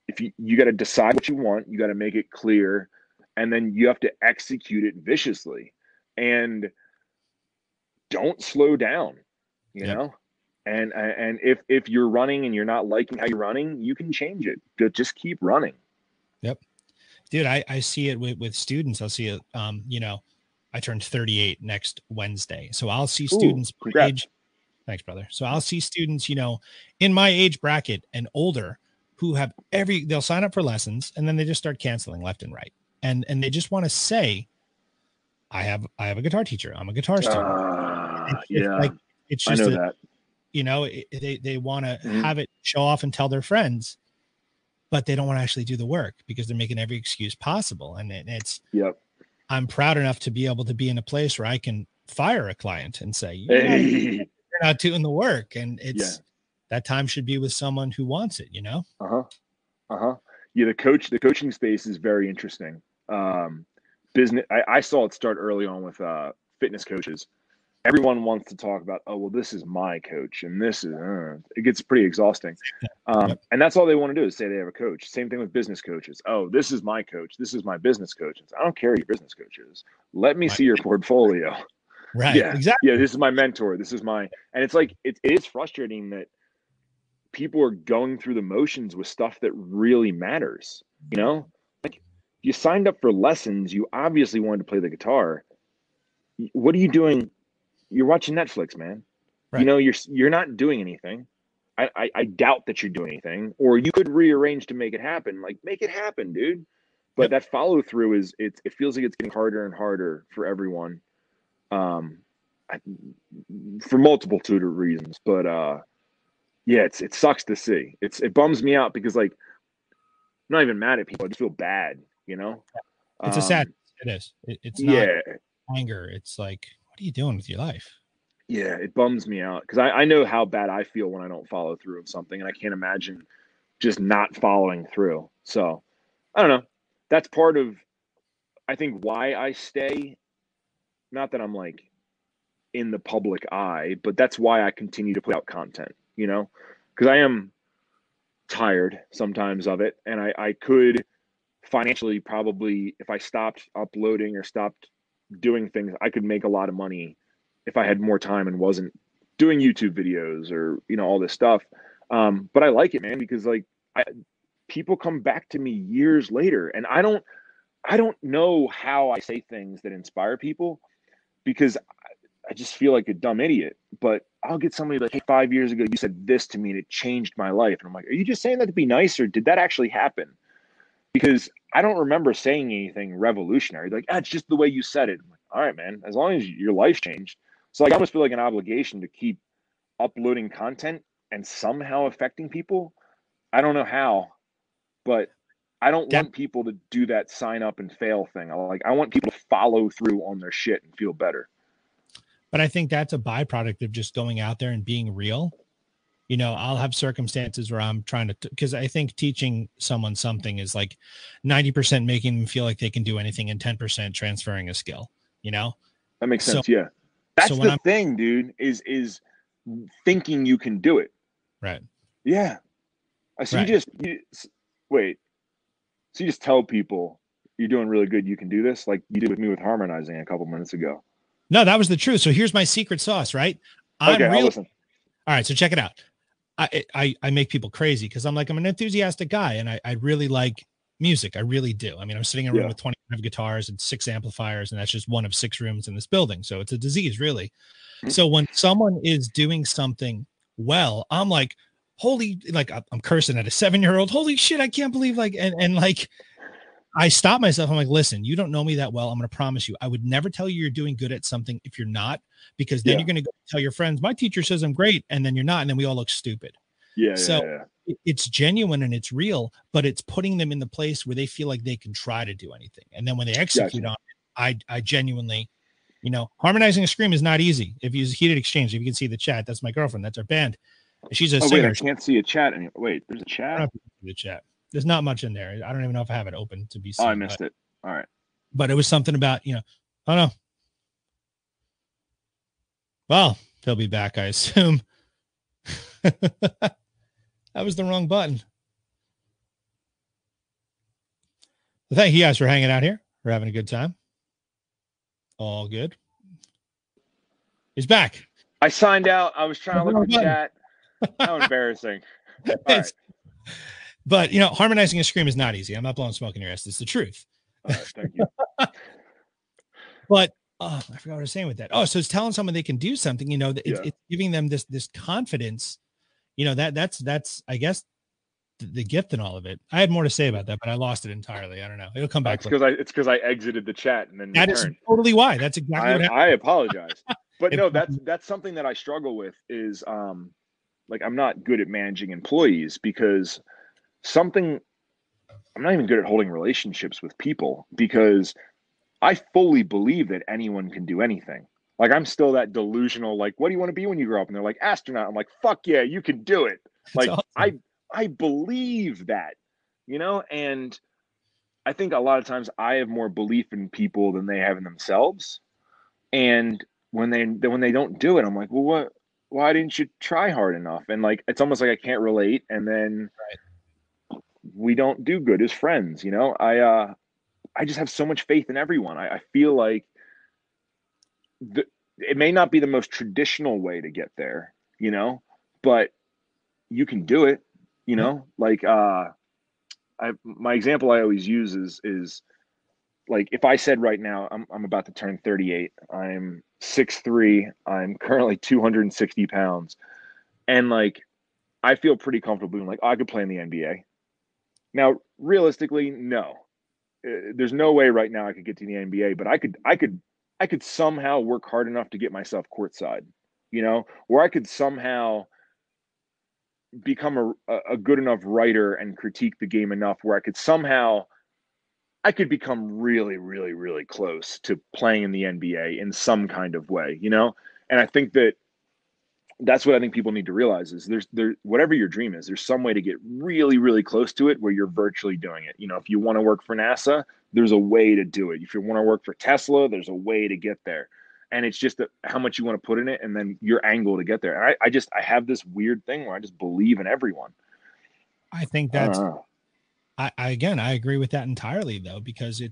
if you got to decide what you want, you got to make it clear, and then you have to execute it viciously, and don't slow down, you know? And if you're running and you're not liking how you're running, you can change it. Just keep running. Yep. Dude, I see it with students. I'll see it, you know, I turned 38 next Wednesday. So I'll see students my age. Thanks, brother. So I'll see students, you know, in my age bracket and older, who have they'll sign up for lessons and then they just start canceling left and right. And they just want to say, I have a guitar teacher. I'm a guitar student. It's just I know that. You know, they want to have it show off and tell their friends, but they don't want to actually do the work because they're making every excuse possible. And it's, I'm proud enough to be able to be in a place where I can fire a client and say, you're not doing the work. And it's, that time should be with someone who wants it, you know? Yeah. The coaching space is very interesting. Business. I saw it start early on with fitness coaches. Everyone wants to talk about, oh, well, this is my coach, and this is, it gets pretty exhausting. And that's all they want to do is say they have a coach. Same thing with business coaches. Oh, this is my coach. This is my business coach. I don't care who your business coach is. Let me see your portfolio. Right. Yeah. Exactly. Yeah. This is my mentor. This is my, and it's like, it is frustrating that people are going through the motions with stuff that really matters. You know, like, you signed up for lessons. You obviously wanted to play the guitar. What are you doing? You're watching Netflix, man. Right. You know, you're not doing anything. I doubt that you're doing anything, or you could rearrange to make it happen. Like, make it happen, dude. But that follow through is, it feels like it's getting harder and harder for everyone, for multitude of reasons. But yeah, it sucks to see. It bums me out because, like, I'm not even mad at people. I just feel bad, you know. It's a sad. It is. It's not anger. It's like, what are you doing with your life? Yeah, it bums me out because I know how bad I feel when I don't follow through with something, and I can't imagine just not following through. So I don't know. That's part of, I think, why I stay. Not that I'm like in the public eye, but that's why I continue to put out content, you know, because I am tired sometimes of it. And I could financially probably, if I stopped uploading or stopped doing things, I could make a lot of money if I had more time and wasn't doing YouTube videos or, you know, all this stuff. But I like it, man, because like people come back to me years later, and I don't know how I say things that inspire people, because I just feel like a dumb idiot. But I'll get somebody like, hey, 5 years ago, you said this to me and it changed my life. And I'm like, are you just saying that to be nice, or did that actually happen? Because I don't remember saying anything revolutionary. Like, it's just the way you said it. I'm like, all right, man, as long as your life changed. So like, I almost feel like an obligation to keep uploading content and somehow affecting people. I don't know how, but I don't want people to do that sign up and fail thing. I want people to follow through on their shit and feel better. But I think that's a byproduct of just going out there and being real. You know, I'll have circumstances where I'm trying to, because I think teaching someone something is like 90% making them feel like they can do anything and 10% transferring a skill, you know? That makes sense. Yeah. That's the thing, dude, is thinking you can do it. Right. Yeah. So you just tell people you're doing really good. You can do this. Like you did with me with harmonizing a couple minutes ago. No, that was the truth. So here's my secret sauce, right? I'll listen. All right. So check it out. I make people crazy because I'm an enthusiastic guy and I really like music. I really do. I mean, I'm sitting in a room with 25 guitars and 6 amplifiers, and that's just one of 6 rooms in this building. So it's a disease, really. So when someone is doing something well, I'm like, I'm cursing at a 7-year-old. Holy shit, I can't believe I stop myself. I'm like, listen, you don't know me that well. I'm going to promise you, I would never tell you you're doing good at something if you're not, because then you're going to go tell your friends, my teacher says I'm great. And then you're not. And then we all look stupid. It's genuine and it's real, but it's putting them in the place where they feel like they can try to do anything. And then when they execute on it, I genuinely, harmonizing a scream is not easy. If you use Heated Exchange, if you can see the chat, that's my girlfriend. That's our band. She's a singer. Wait, I can't see a chat. Wait, there's a chat? The chat. There's not much in there. I don't even know if I have it open to be seen. Oh, I missed it. All right. But it was something about, oh no. Well, they'll be back, I assume. That was the wrong button. Well, thank you guys for hanging out here. We're having a good time. All good. He's back. I signed out. I was trying to look at the chat. How embarrassing. All right. But, harmonizing a scream is not easy. I'm not blowing smoke in your ass. It's the truth. All right, thank you. But I forgot what I was saying with that. Oh, so it's telling someone they can do something, it's giving them this confidence, that's, I guess, the gift in all of it. I had more to say about that, but I lost it entirely. I don't know. It'll come back. It's because I exited the chat and then returned. Is totally why. That's exactly what happened. I apologize. But no, that's something that I struggle with is, I'm not good at managing employees because I'm not even good at holding relationships with people because I fully believe that anyone can do anything. I'm still that delusional, what do you want to be when you grow up? And they're like, astronaut. I'm like, fuck yeah, you can do it. Awesome. I believe that, and I think a lot of times I have more belief in people than they have in themselves. And when they don't do it, I'm like, well, why didn't you try hard enough? And it's almost like I can't relate. And then we don't do good as friends. I just have so much faith in everyone. I feel like it may not be the most traditional way to get there, but you can do it, my example I always use is if I said right now, I'm about to turn 38, I'm 6'3", I'm currently 260 pounds. And I feel pretty comfortable being I could play in the NBA. Now, realistically, no, there's no way right now I could get to the NBA, but I could somehow work hard enough to get myself courtside, where I could somehow become a good enough writer and critique the game enough where I could become really, really, really close to playing in the NBA in some kind of way, And I think that's what I think people need to realize is there's whatever your dream is, there's some way to get really, really close to it where you're virtually doing it. If you want to work for NASA, there's a way to do it. If you want to work for Tesla, there's a way to get there. And it's just how much you want to put in it and then your angle to get there. And I have this weird thing where I just believe in everyone. I think that's, I agree with that entirely though, because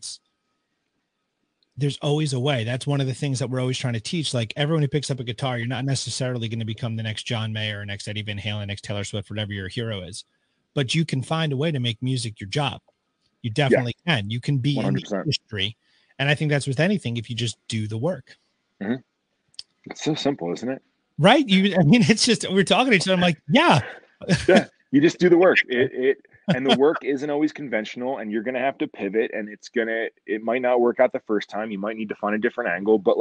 there's always a way. That's one of the things that we're always trying to teach. Everyone who picks up a guitar, you're not necessarily going to become the next John Mayer or next Eddie Van Halen, next Taylor Swift, whatever your hero is, but you can find a way to make music your job. You definitely can. You can be 100%. In the industry. And I think that's with anything, if you just do the work. Mm-hmm. It's so simple, isn't it? Right. It's just, we're talking to each other. I'm like, yeah, you just do the work. And the work isn't always conventional and you're going to have to pivot and it might not work out the first time. You might need to find a different angle, but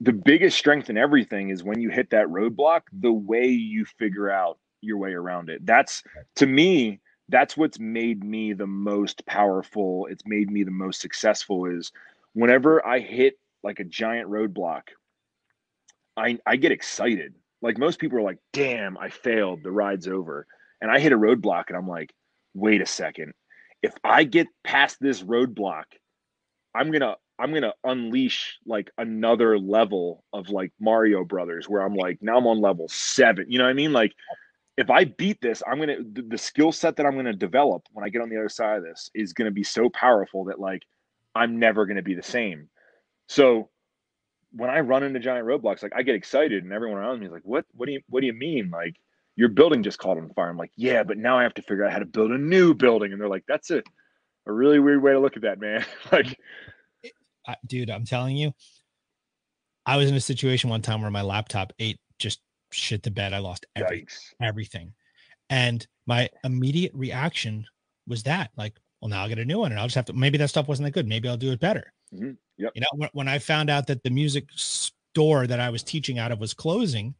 the biggest strength in everything is when you hit that roadblock, the way you figure out your way around it. That's, to me, that's what's made me the most powerful. It's made me the most successful is whenever I hit like a giant roadblock, I get excited. Like most people are like, damn, I failed. The ride's over. And I hit a roadblock and I'm like, wait a second. If I get past this roadblock, I'm gonna unleash like another level of like Mario Brothers where I'm like, now I'm on level 7. You know what I mean? Like if I beat this, the skill set that I'm gonna develop when I get on the other side of this is gonna be so powerful that like I'm never gonna be the same. So when I run into giant roadblocks, like I get excited and everyone around me is like, what do you mean? Like your building just caught on fire. I'm like, yeah, but now I have to figure out how to build a new building. And they're like, that's a really weird way to look at that, man. Like, dude, I'm telling you, I was in a situation one time where my laptop ate just shit the bed. I lost everything. And my immediate reaction was that like, well, now I'll get a new one and I'll just have to, maybe that stuff wasn't that good. Maybe I'll do it better. Mm-hmm. Yep. You know, when I found out that the music store that I was teaching out of was closing,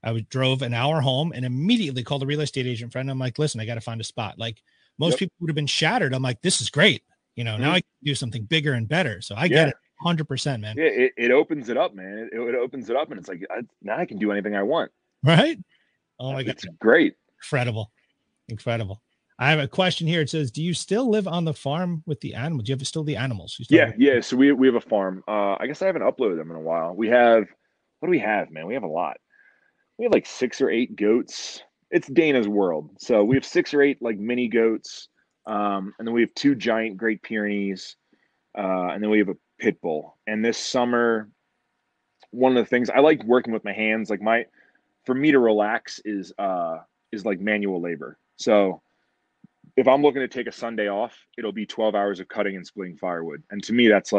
I drove an hour home and immediately called a real estate agent friend. I'm like, listen, I got to find a spot. Like most people would have been shattered. I'm like, this is great. You know, now I can do something bigger and better. So I get it 100%, man. Yeah, it opens it up, man. It opens it up and it's like, now I can do anything I want. Right? Oh my God. It's great. Incredible. I have a question here. It says, do you still live on the farm with the animals? Do you have still the animals? Yeah. So we have a farm. I guess I haven't uploaded them in a while. We have, what do we have, man? We have a lot. We have like 6 or 8 goats. It's Dana's world. So we have 6 or 8 like mini goats. And then we have 2 giant Great Pyrenees. And then we have a pit bull. And this summer, one of the things I like working with my hands, like for me to relax is like manual labor. So if I'm looking to take a Sunday off, it'll be 12 hours of cutting and splitting firewood. And to me, that's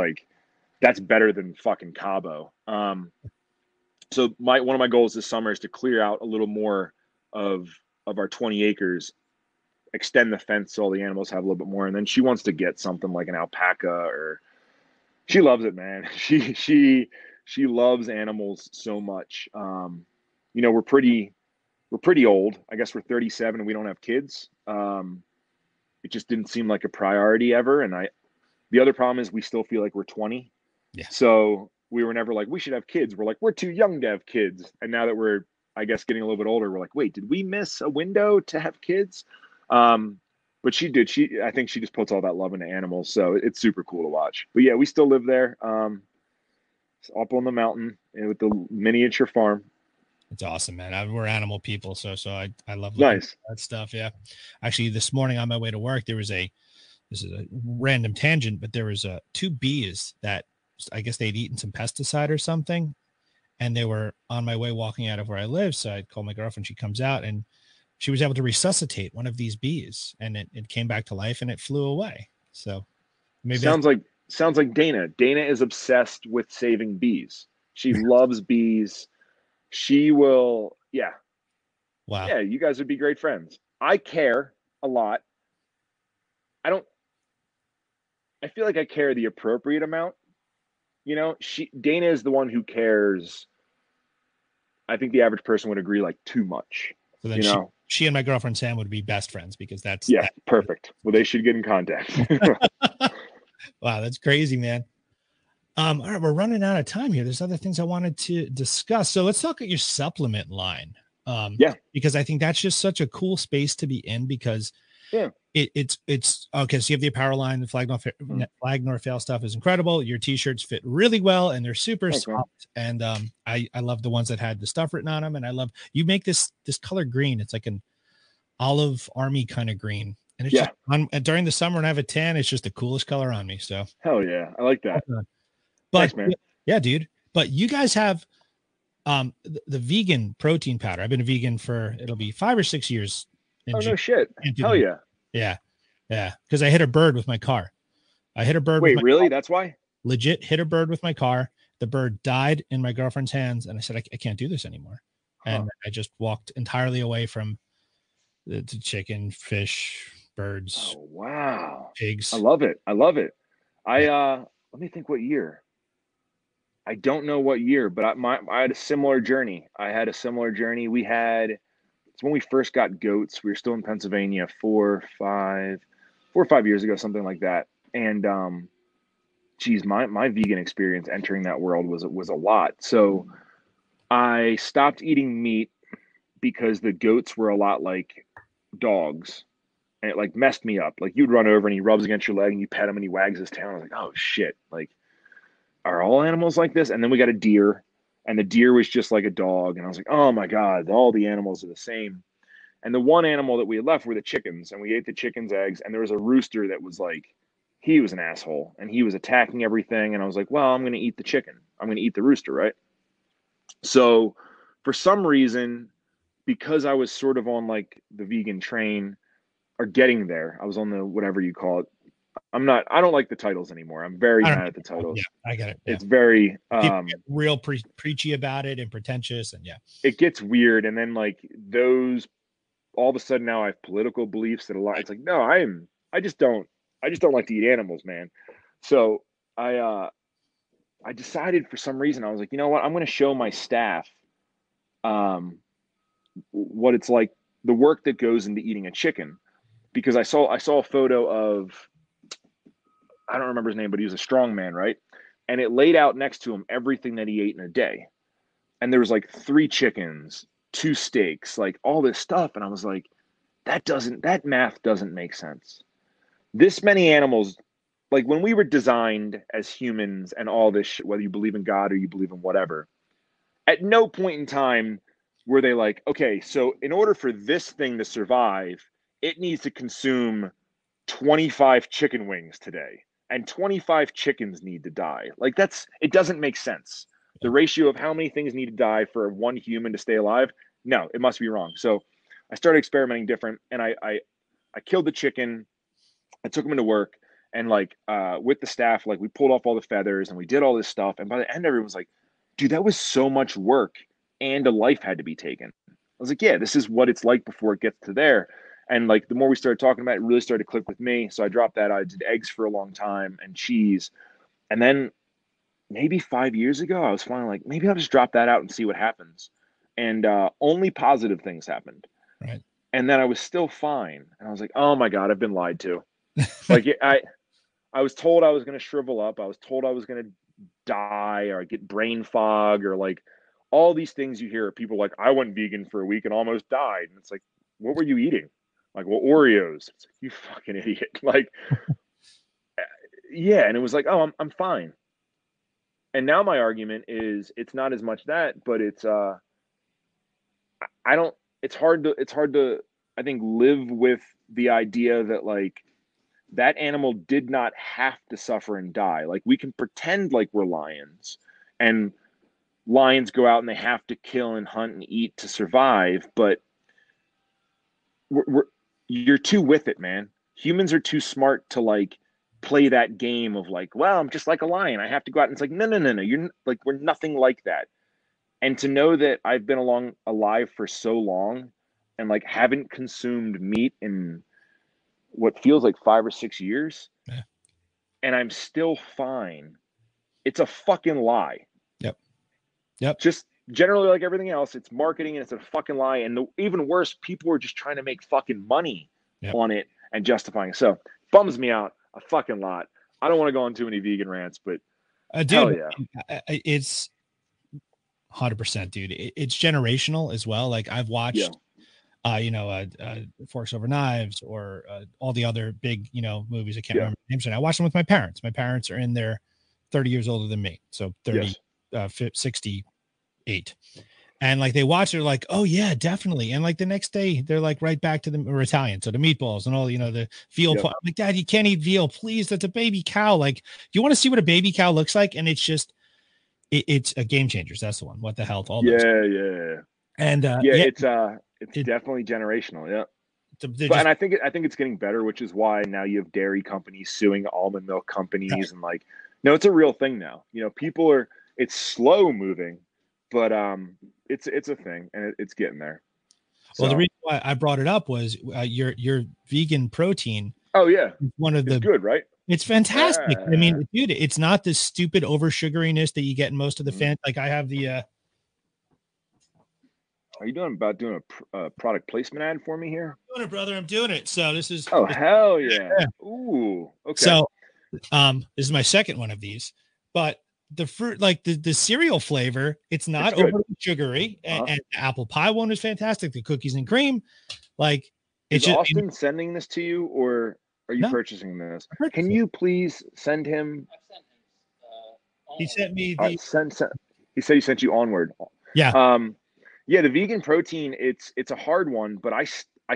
better than fucking Cabo. So one of my goals this summer is to clear out a little more of our 20 acres, extend the fence so all the animals have a little bit more. And then she wants to get something like an alpaca, or she loves it, man. She loves animals so much. You know, we're pretty old. I guess we're 37 and we don't have kids. It just didn't seem like a priority ever. And the other problem is we still feel like we're 20. Yeah. So we were never like, we should have kids. We're like, we're too young to have kids. And now that we're, I guess, getting a little bit older, we're like, wait, did we miss a window to have kids? But she did. I think she just puts all that love into animals. So it's super cool to watch. But yeah, we still live there. Up on the mountain with the miniature farm. It's awesome, man. We're animal people. So I love that stuff. Yeah. Actually, this morning on my way to work, this is a random tangent, but there was 2 bees that I guess they'd eaten some pesticide or something. And they were on my way walking out of where I live. So I called my girlfriend. She comes out and she was able to resuscitate one of these bees, and it came back to life and it flew away. So maybe sounds like Dana. Dana is obsessed with saving bees. She loves bees. She will. Yeah. Wow. Yeah. You guys would be great friends. I care a lot. I feel like I care the appropriate amount. You know, Dana is the one who cares. I think the average person would agree, like, too much. So then she and my girlfriend Sam would be best friends because that's perfect. Well, they should get in contact. Wow, that's crazy, man. All right, we're running out of time here. There's other things I wanted to discuss. So let's talk at your supplement line. Because I think that's just such a cool space to be in because it's okay. So you have the apparel line, the Flag Nor Fail stuff is incredible. Your t-shirts fit really well and they're super soft. And I love the ones that had the stuff written on them. And I love you make this color green. It's like an olive army kind of green. And it's just during the summer and I have a tan, it's just the coolest color on me. So hell yeah, I like that. But thanks, man. Yeah, dude. But you guys have the vegan protein powder. I've been a vegan for it'll be 5 or 6 years. Oh no shit. Hell yeah. Yeah. Because I hit a bird with my car. I hit a bird. Wait, really? Car. That's why? Legit hit a bird with my car. The bird died in my girlfriend's hands. And I said, I can't do this anymore. And I just walked entirely away from the chicken, fish, birds. Oh, wow. Pigs. I love it. Let me think what year. I don't know what year, but I had a similar journey. We had it's when we first got goats. We were still in Pennsylvania 4 or 5 years ago, something like that. And geez, my vegan experience entering that world was a lot. So I stopped eating meat because the goats were a lot like dogs, and it like messed me up. Like you'd run over and he rubs against your leg and you pet him and he wags his tail. I was like, oh shit, like are all animals like this? And then we got a deer, and the deer was just like a dog, and I was like, oh my god, all the animals are the same. And the one animal that we had left were the chickens, and we ate the chickens' eggs, and there was a rooster that was like, he was an asshole and he was attacking everything, and I was like, well, I'm going to eat the chicken, I'm going to eat the rooster, right? So for some reason, because I was sort of on like the vegan train, or getting there, I was on the whatever you call it. I don't like the titles anymore. I'm very mad at the titles. Yeah, I get it. Yeah. It's very real preachy about it and pretentious, and it gets weird. And then like those, all of a sudden now I have political beliefs that a lot. It's like, no, I just don't like to eat animals, man. So I decided for some reason, I was like, you know what, I'm going to show my staff what it's like, the work that goes into eating a chicken, because I saw a photo of, I don't remember his name, but he was a strong man, right? And it laid out next to him everything that he ate in a day. And there was like 3 chickens, 2 steaks, like all this stuff. And I was like, that math doesn't make sense. This many animals, like when we were designed as humans and all this shit, whether you believe in God or you believe in whatever, at no point in time were they like, okay, so in order for this thing to survive, it needs to consume 25 chicken wings today, and 25 chickens need to die. Like it doesn't make sense. The ratio of how many things need to die for one human to stay alive, no, it must be wrong. So I started experimenting different, and I killed the chicken. I took him into work, and like with the staff, like we pulled off all the feathers and we did all this stuff. And by the end, everyone was like, dude, that was so much work, and a life had to be taken. I was like, yeah, this is what it's like before it gets to there. And like the more we started talking about it, it really started to click with me. So I dropped that. I did eggs for a long time and cheese. And then maybe 5 years ago, I was finally like, maybe I'll just drop that out and see what happens. And only positive things happened. Right. And then I was still fine. And I was like, oh my God, I've been lied to. Like I was told I was going to shrivel up. I was told I was going to die or get brain fog, or like all these things you hear of people like, I went vegan for a week and almost died. And it's like, what were you eating? Like, well, Oreos. It's like, you fucking idiot. Like, yeah. And it was like, oh, I'm fine. And now my argument is, it's not as much that, but it's it's hard to I think live with the idea that like that animal did not have to suffer and die. Like we can pretend like we're lions, and lions go out and they have to kill and hunt and eat to survive, but you're too with it, man. Humans are too smart to like play that game of like, well, I'm just like a lion, I have to go out. And it's like, no, you're like, we're nothing like that. And to know that I've been alive for so long and like haven't consumed meat in what feels like 5 or 6 years, yeah, and I'm still fine, it's a fucking lie. Yep. Just generally, like everything else, it's marketing and it's a fucking lie. And even worse, people are just trying to make fucking money on it and justifying it. So bums me out a fucking lot. I don't want to go on too many vegan rants, but dude, hell yeah. It's 100%, dude. It's generational as well. Like I've watched, Forks Over Knives, or all the other big, movies. I can't remember the names. And I watched them with my parents. My parents are in their 30 years older than me. So 68. And like they watch it, like, oh yeah, definitely. And like the next day they're like right back to the Italian. So the meatballs and all, the veal. I'm like, Dad, you can't eat veal, please. That's a baby cow. Like, you want to see what a baby cow looks like? And it's just, it's a Game Changers. That's the one. What the Health? All those. Yeah. And it's definitely generational. Yeah. And I think it's getting better, which is why now you have dairy companies suing almond milk companies, right. And like, no, it's a real thing now. It's slow moving, but it's a thing, and it's getting there. Well, the reason why I brought it up was your vegan protein. Oh yeah, it's good, right? It's fantastic. I mean, dude, it's not the stupid over sugariness that you get in most of the fan. Like I have the Are you doing a product placement ad for me here? I'm doing it, brother. I'm doing it. So this is. Oh, hell yeah. Ooh. Okay. So, this is my second one of these, but the fruit, like the cereal flavor, it's not overly sugary, and the apple pie one is fantastic. The cookies and cream, like is Austin sending this to you, or are you purchasing this? Can you please send him? He sent me the. He said he sent you Onward. Yeah. Yeah, the vegan protein, it's a hard one, but I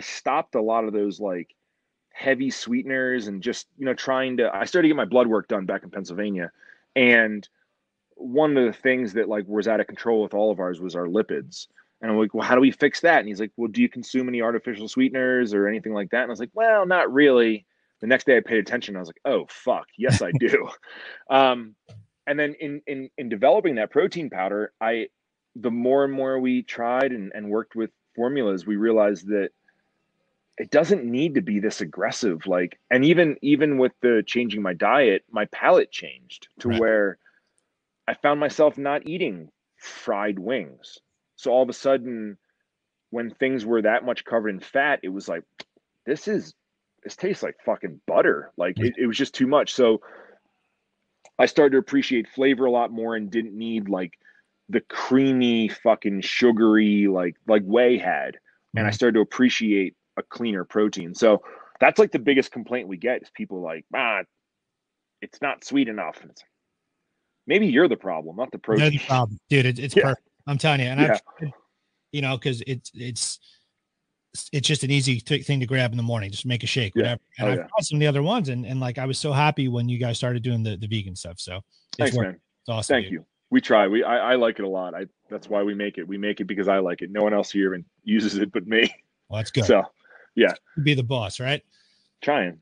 stopped a lot of those like heavy sweeteners and just, I started to get my blood work done back in Pennsylvania. And one of the things that like was out of control with all of ours was our lipids. And I'm like, well, how do we fix that? And he's like, well, do you consume any artificial sweeteners or anything like that? And I was like, well, not really. The next day I paid attention. I was like, oh, fuck. Yes, I do. And then in developing that protein powder, the more and more we tried and worked with formulas, we realized that it doesn't need to be this aggressive. Like, and even with the changing my diet, my palate changed to where I found myself not eating fried wings. So all of a sudden, when things were that much covered in fat, it was like, this tastes like fucking butter. Like it was just too much. So I started to appreciate flavor a lot more and didn't need like the creamy fucking sugary like whey had. And I started to appreciate a cleaner protein. So that's like the biggest complaint we get is people like, it's not sweet enough. And it's like, maybe you're the problem, not the protein. They're the problem. Dude, it's perfect. I'm telling you. And I've tried, because it's just an easy thing to grab in the morning. Just make a shake, whatever. And I've tried some of the other ones, and like I was so happy when you guys started doing the vegan stuff. So thanks, man. It's awesome. Thank you. We try. I like it a lot. That's why we make it. We make it because I like it. No one else here even uses it but me. Well, that's good. So yeah. Be the boss, right? Trying.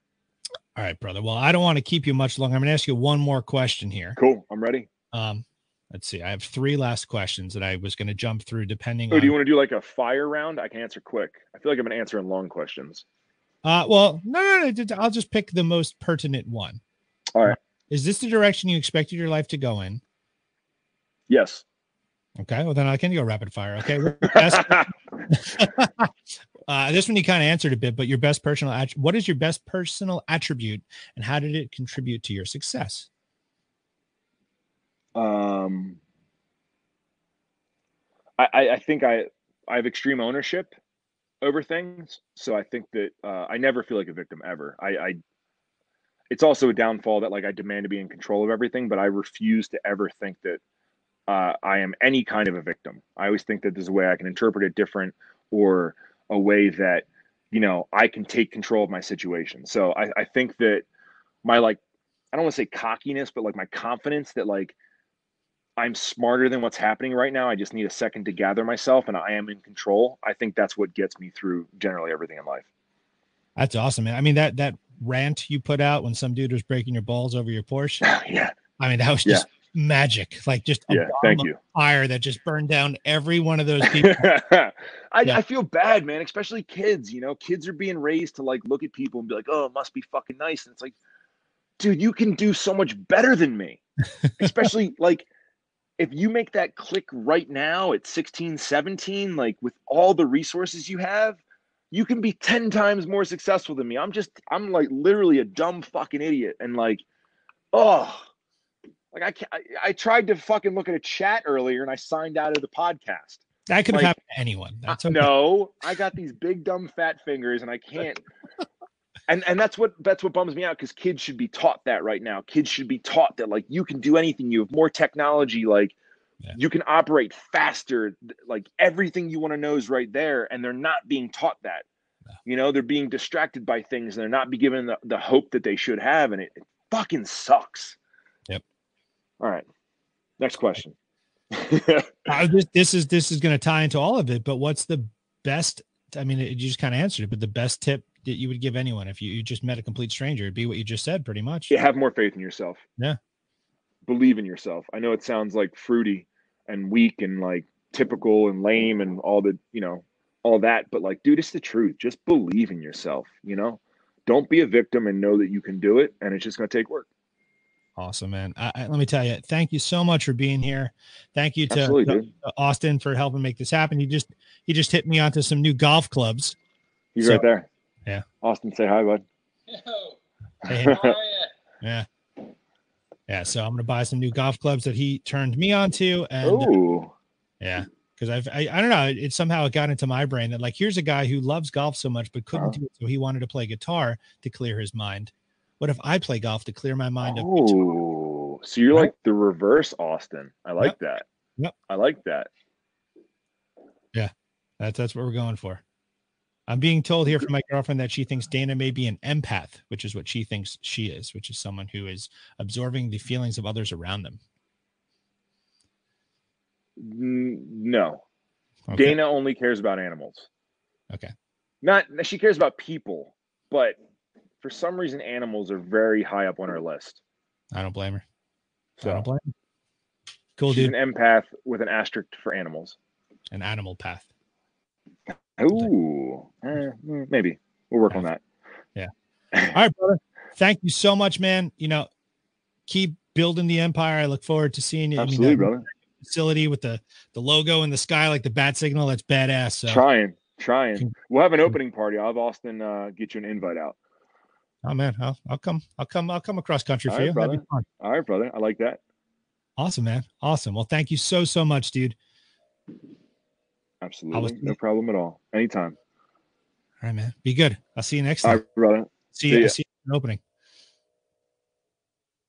All right, brother. Well, I don't want to keep you much longer. I'm gonna ask you one more question here. Cool. I'm ready. Let's see. I have 3 last questions that I was going to jump through depending on. Do you want to do like a fire round? I can answer quick. I feel like I'm answering long questions. Well, no. I'll just pick the most pertinent one. All right. Is this the direction you expected your life to go in? Yes. Okay. Well, then I can go rapid fire. Okay. This one you kind of answered a bit, but what is your best personal attribute and how did it contribute to your success? I think I have extreme ownership over things. So I think that I never feel like a victim ever. It's also a downfall that like I demand to be in control of everything, but I refuse to ever think that I am any kind of a victim. I always think that there's a way I can interpret it different or a way that, I can take control of my situation. So I think that my I don't want to say cockiness, but like my confidence that like I'm smarter than what's happening right now. I just need a second to gather myself and I am in control. I think that's what gets me through generally everything in life. That's awesome, man. I mean, that rant you put out when some dude was breaking your balls over your Porsche. Yeah. I mean, that was just magic. Like just thank you. Fire that just burned down every one of those people. I feel bad, man, especially kids, kids are being raised to like look at people and be like, oh, it must be fucking nice. And it's like, dude, you can do so much better than me. Especially like if you make that click right now at 16, 17, like with all the resources you have, you can be 10 times more successful than me. I'm like literally a dumb fucking idiot. And like, like I tried to fucking look at a chat earlier and I signed out of the podcast. That could have happened to anyone. That's okay. No, I got these big dumb fat fingers and I can't. And that's what bums me out because kids should be taught that right now. Kids should be taught that like you can do anything. You have more technology, like you can operate faster. Like everything you want to know is right there, and they're not being taught that. They're being distracted by things, and they're not be given the hope that they should have, and it fucking sucks. Yep. All right, next question. This is going to tie into all of it, but what's the best? I mean, you just kind of answered it, but the best tip that you would give anyone if you just met a complete stranger, it'd be what you just said pretty much. Yeah, have more faith in yourself. Yeah. Believe in yourself. I know it sounds like fruity and weak and like typical and lame and all the, all that, but like, dude, it's the truth. Just believe in yourself, Don't be a victim and know that you can do it. And it's just going to take work. Awesome, man. Let me tell you, thank you so much for being here. Thank you to Austin for helping make this happen. He just hit me onto some new golf clubs. He's right there. Yeah. Austin, say hi, bud. Hey, how are you? Yeah. Yeah. So I'm going to buy some new golf clubs that he turned me on to. And yeah, because I don't know. It somehow got into my brain that like, here's a guy who loves golf so much, but couldn't do it. So he wanted to play guitar to clear his mind. What if I play golf to clear my mind? Oh, so you're like the reverse Austin. I like that. Yep. I like that. Yeah. That's what we're going for. I'm being told here from my girlfriend that she thinks Dana may be an empath, which is what she thinks she is, which is someone who is absorbing the feelings of others around them. No. Okay. Dana only cares about animals. Okay. She cares about people, but for some reason, animals are very high up on her list. I don't blame her. So, I don't blame her. Cool, she's dude. An empath with an asterisk for animals. An animal path. Ooh, maybe we'll work on that. Yeah. All right, brother. Thank you so much, man. Keep building the empire. I look forward to seeing you. Absolutely, brother. Facility with the logo in the sky, like the bat signal. That's badass. So. Trying. We'll have an opening party. I'll have Austin get you an invite out. Oh man, I'll come across country for you. Brother. That'd be fun. All right, brother. I like that. Awesome, man. Awesome. Well, thank you so much, dude. Absolutely. No problem at all. Anytime. All right, man. Be good. I'll see you next time. All right, brother. See you in the opening.